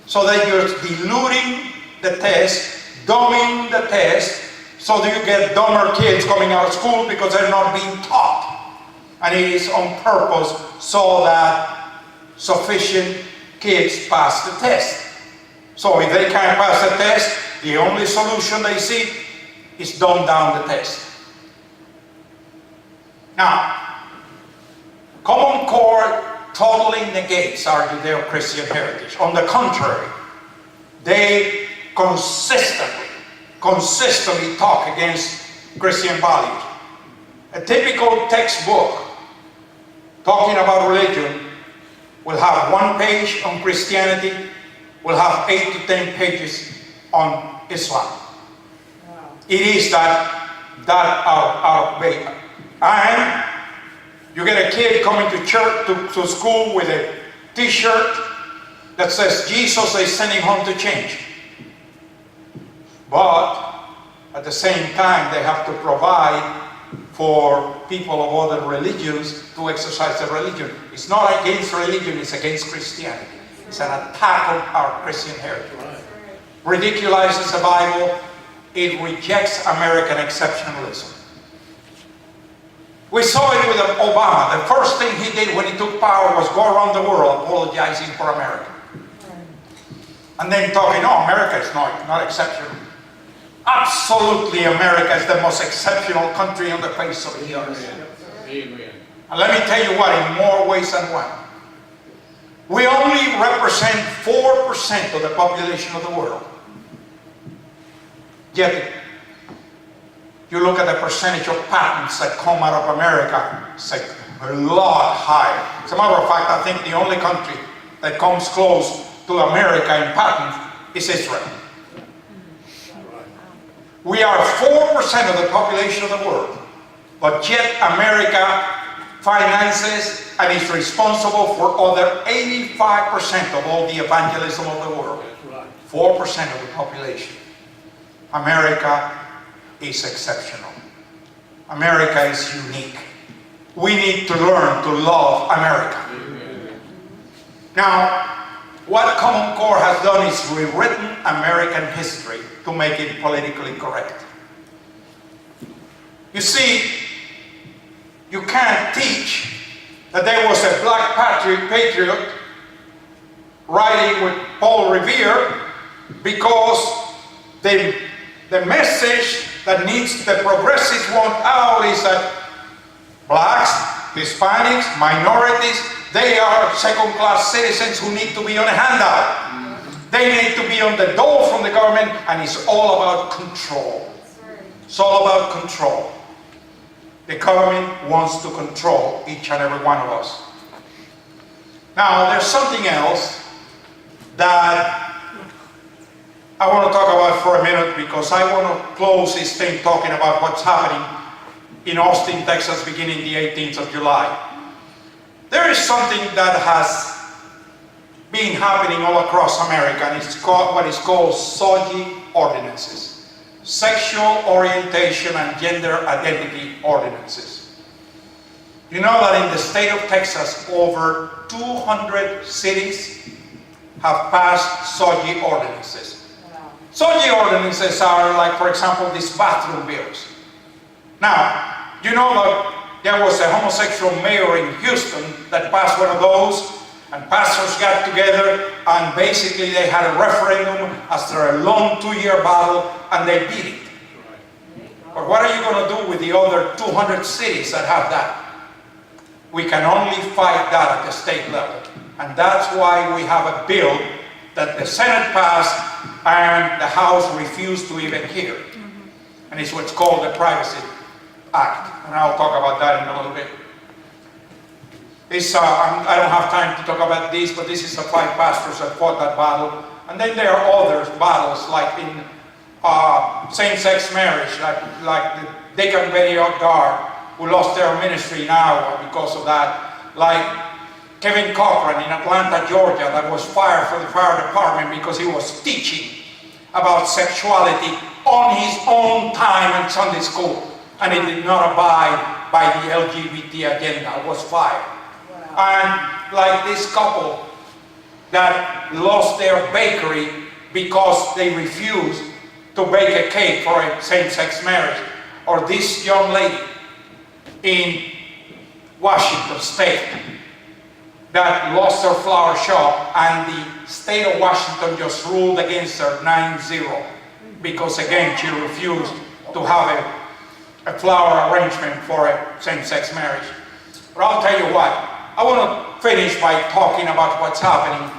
So they're just diluting the test, dumbing the test, so that you get dumber kids coming out of school because they're not being taught. And it is on purpose so that sufficient kids pass the test. So if they can't pass the test, the only solution they see is dumb down the test. Now, Common Core totally negates our Judeo-Christian heritage. On the contrary, they consistently talk against Christian values. A typical textbook talking about religion will have 1 page on Christianity, will have 8 to 10 pages on Islam. Wow. It is that out of date. And you get a kid coming to church, to school with a t-shirt that says Jesus is sending home to change. But at the same time, they have to provide for people of other religions to exercise their religion. It's not against religion, it's against Christianity. It's an attack on our Christian heritage. Ridiculizes the Bible. It rejects American exceptionalism. We saw it with Obama. The first thing he did when he took power was go around the world apologizing for America. And then talking, oh, America is not exceptional. Absolutely, America is the most exceptional country on the face of the earth. Amen. And let me tell you what, in more ways than one. We only represent 4% of the population of the world. Yet, you look at the percentage of patents that come out of America, it's like a lot higher. As a matter of fact, I think the only country that comes close to America in patents is Israel. We are 4% of the population of the world, but yet America finances and is responsible for other 85% of all the evangelism of the world. 4% of the population. America is exceptional. America is unique. We need to learn to love America. Now, what Common Core has done is rewritten American history to make it politically correct. You see, you can't teach that there was a black patriot riding with Paul Revere because the message that needs the progressives want out is that blacks, Hispanics, minorities, they are second-class citizens who need to be on a handout. They need to be on the dole from the government, and it's all about control. It's all about control. The government wants to control each and every one of us. Now, there's something else that I want to talk about for a minute, because I want to close this thing talking about what's happening in Austin, Texas, beginning the 18th of July. There is something that has been happening all across America, and it's called what is called SOGI ordinances, sexual orientation and gender identity ordinances. You know that in the state of Texas, over 200 cities have passed SOGI ordinances. SOGI ordinances are like, for example, these bathroom bills. Now, you know that there was a homosexual mayor in Houston that passed one of those, and pastors got together and basically they had a referendum after a long 2-year battle, and they beat it. But what are you going to do with the other 200 cities that have that? We can only fight that at the state level. And that's why we have a bill that the Senate passed and the House refused to even hear. And it's what's called the Privacy Act. And I'll talk about that in a little bit. I don't have time to talk about this, but this is the 5 pastors that fought that battle. And then there are other battles, like in same-sex marriage, like the Deacon Betty Guard, who lost their ministry now because of that. Like Kevin Cochran in Atlanta, Georgia, that was fired from the fire department because he was teaching about sexuality on his own time in Sunday school. And he did not abide by the LGBT agenda, was fired. And like this couple that lost their bakery because they refused to bake a cake for a same-sex marriage. Or this young lady in Washington State that lost her flower shop, and the state of Washington just ruled against her 9-0 because, again, she refused to have a flower arrangement for a same-sex marriage. But I'll tell you what, I want to finish by talking about what's happening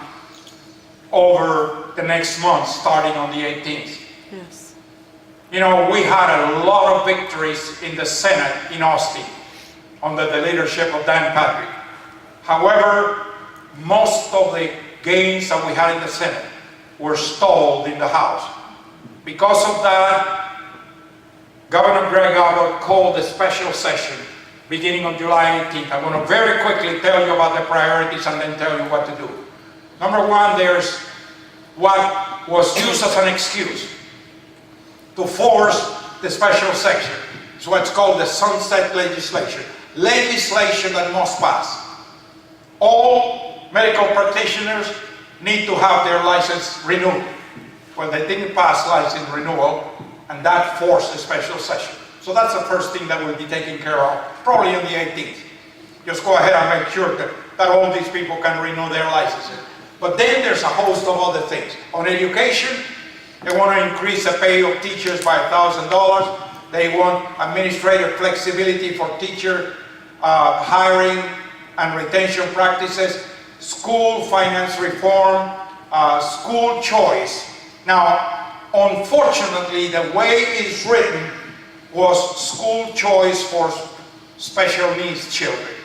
over the next month, starting on the 18th. Yes. You know, we had a lot of victories in the Senate in Austin under the leadership of Dan Patrick. However, most of the gains that we had in the Senate were stalled in the House. Because of that, Governor Greg Abbott called a special session beginning on July 18th. I want to very quickly tell you about the priorities and then tell you what to do. Number one, there's what was used as an excuse to force the special section. It's what's called the sunset legislation. Legislation that must pass. All medical practitioners need to have their license renewed. Well, they didn't pass license renewal, and that forced a special session. So that's the first thing that will be taken care of, probably on the 18th. Just go ahead and make sure that all these people can renew their licenses. But then there's a host of other things. On education, they want to increase the pay of teachers by $1,000. They want administrative flexibility for teacher hiring and retention practices, school finance reform, school choice. Now, unfortunately, the way it's written was school choice for special needs children.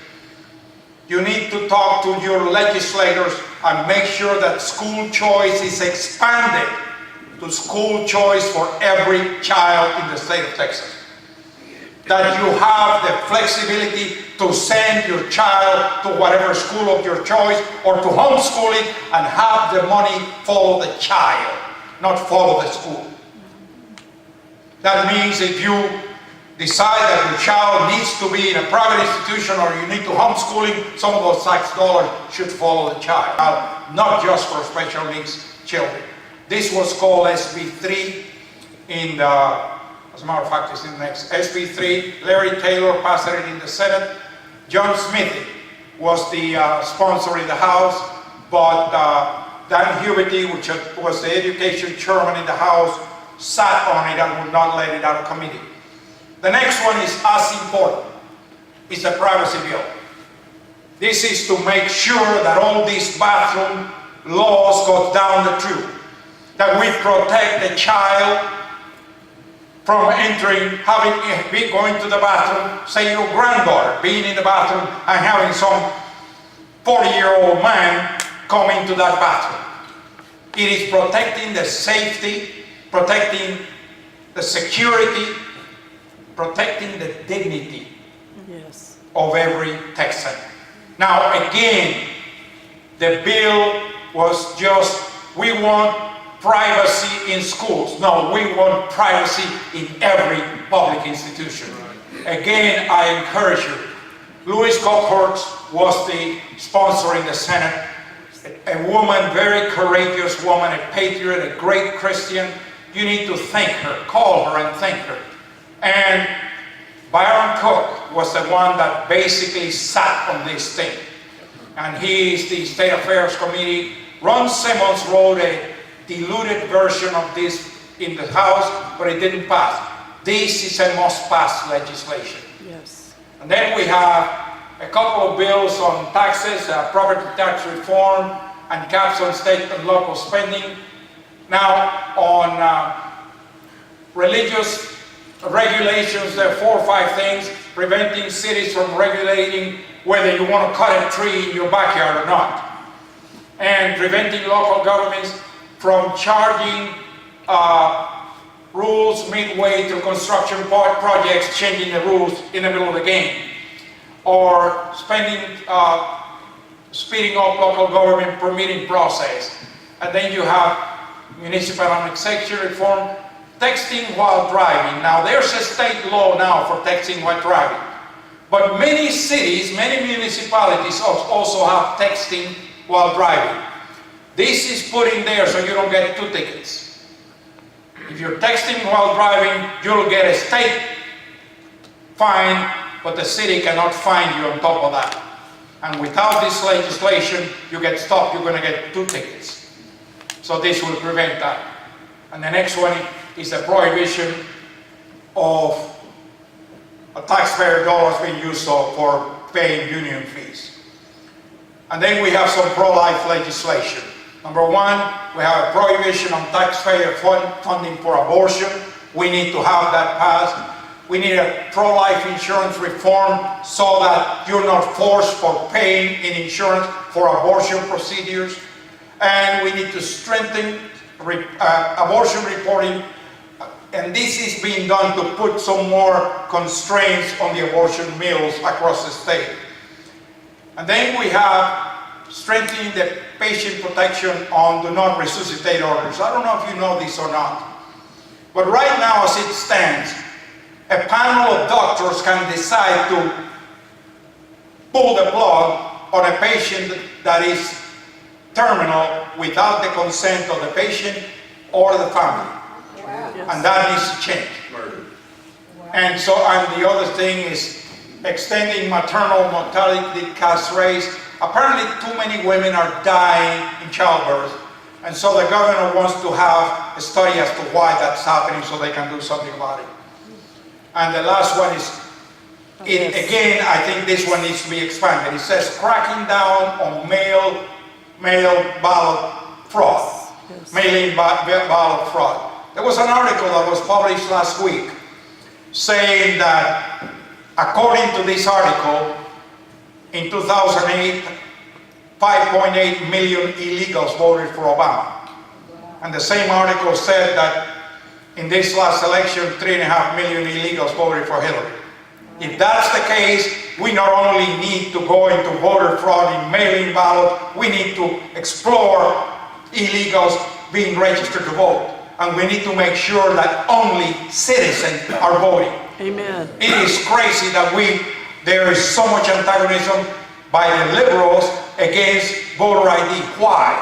You need to talk to your legislators and make sure that school choice is expanded to school choice for every child in the state of Texas. That you have the flexibility to send your child to whatever school of your choice, or to homeschool it and have the money follow the child, not follow the school. That means if you decide that your child needs to be in a private institution or you need to homeschool him, some of those tax dollars should follow the child, not just for special needs children. This was called SB 3 in the, as a matter of fact, it's in the next SB 3. Larry Taylor passed it in the Senate. John Smith was the sponsor in the House, but Dan Huberty, which was the education chairman in the House, sat on it and would not let it out of committee. The next one is as important. It's the privacy bill. This is to make sure that all these bathroom laws go down the tube. That we protect the child from entering, going to the bathroom, say your granddaughter being in the bathroom and having some 40-year-old man come into that bathroom. It is protecting the safety, protecting the security, protecting the dignity of every Texan. Now again, the bill was just, we want privacy in schools. No, we want privacy in every public institution. Again, I encourage you. Louis Cockburn was the sponsor in the Senate. A woman, very courageous woman, a patriot, a great Christian. You need to thank her, call her and thank her. And Byron Cook was the one that basically sat on this thing. And he is the State Affairs Committee. Ron Simmons wrote a diluted version of this in the House, but it didn't pass. This is a must-pass legislation. Yes. And then we have a couple of bills on taxes, property tax reform, and caps on state and local spending. Now, on religious regulations, there are 4 or 5 things preventing cities from regulating whether you want to cut a tree in your backyard or not, and preventing local governments from charging rules midway through construction projects, changing the rules in the middle of the game, or speeding up local government permitting process. And then you have municipal annexation reform, texting while driving. Now there's a state law now for texting while driving, but many cities, many municipalities also have texting while driving. This is put in there so you don't get 2 tickets. If you're texting while driving, you'll get a state fine, but the city cannot fine you on top of that. And without this legislation, you get stopped, you're going to get 2 tickets. So this will prevent that. And the next one is the prohibition of taxpayer dollars being used for paying union fees. And then we have some pro-life legislation. Number 1, we have a prohibition on taxpayer funding for abortion. We need to have that passed. We need a pro-life insurance reform so that you're not forced for paying in insurance for abortion procedures. And we need to strengthen abortion reporting, and this is being done to put some more constraints on the abortion mills across the state. And then we have strengthening the patient protection on do not resuscitate orders. I don't know if you know this or not, but right now as it stands, a panel of doctors can decide to pull the plug on a patient that is terminal without the consent of the patient or the family. And that needs to change. And so, and the other thing is extending maternal mortality cash rates. Apparently too many women are dying in childbirth, and so the governor wants to have a study as to why that's happening so they can do something about it. And the last one is, again, I think this one needs to be expanded. It says cracking down on mail ballot fraud, mail-in ballot fraud. There was an article that was published last week saying that, according to this article, in 2008, 5.8 million illegals voted for Obama. And the same article said that in this last election, 3.5 million illegals voted for Hillary. If that's the case, we not only need to go into voter fraud in mail-in ballot, we need to explore illegals being registered to vote. And we need to make sure that only citizens are voting. Amen. It is crazy that there is so much antagonism by the liberals against voter ID. Why?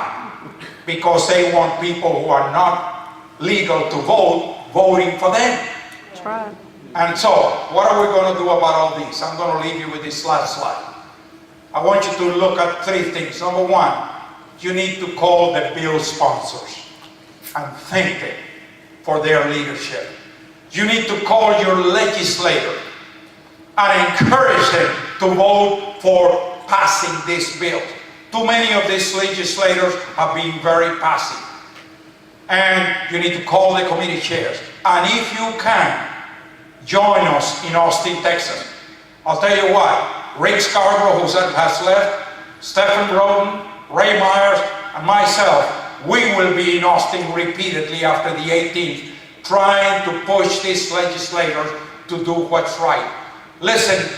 Because they want people who are not legal to vote, voting for them. That's right. And so, what are we going to do about all this? I'm going to leave you with this last slide. I want you to look at 3 things. Number 1, you need to call the bill sponsors and thank them for their leadership. You need to call your legislator and encourage them to vote for passing this bill. Too many of these legislators have been very passive. And you need to call the committee chairs And if you can, join us in Austin, Texas. I'll tell you what, Rick Scarborough, who has left, Stephen Broden, Ray Myers, and myself, we will be in Austin repeatedly after the 18th, trying to push these legislators to do what's right. Listen,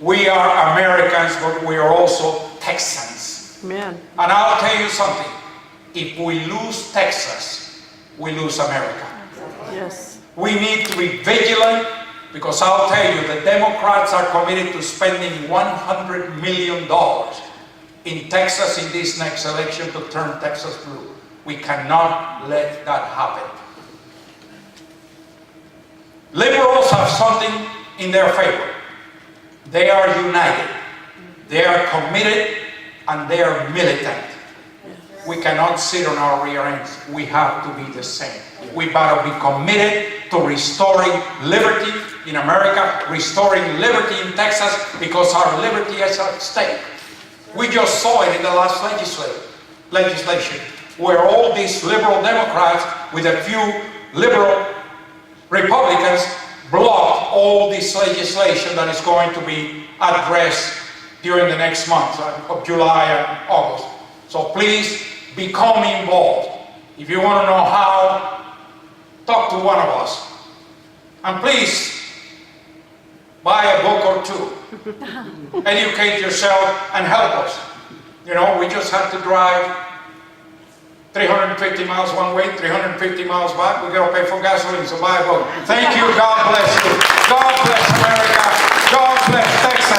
we are Americans, but we are also Texans. Amen. And I'll tell you something, if we lose Texas, we lose America. Yes. We need to be vigilant, because I'll tell you, the Democrats are committed to spending $100 million in Texas in this next election to turn Texas blue. We cannot let that happen. Liberals have something in their favor. They are united. They are committed and they are militant. We cannot sit on our rear ends. We have to be the same. We better be committed to restoring liberty in America, restoring liberty in Texas, because our liberty is at stake. We just saw it in the last legislation, where all these liberal Democrats with a few liberal Republicans blocked all this legislation that is going to be addressed during the next month of July and August. So please become involved. If you want to know how, talk to one of us. And please buy a book or two. Educate yourself and help us. You know, we just have to drive 350 miles one way, 350 miles back. We got to pay for gasoline, so buy a book. Thank you. God bless you. God bless America. God bless Texas.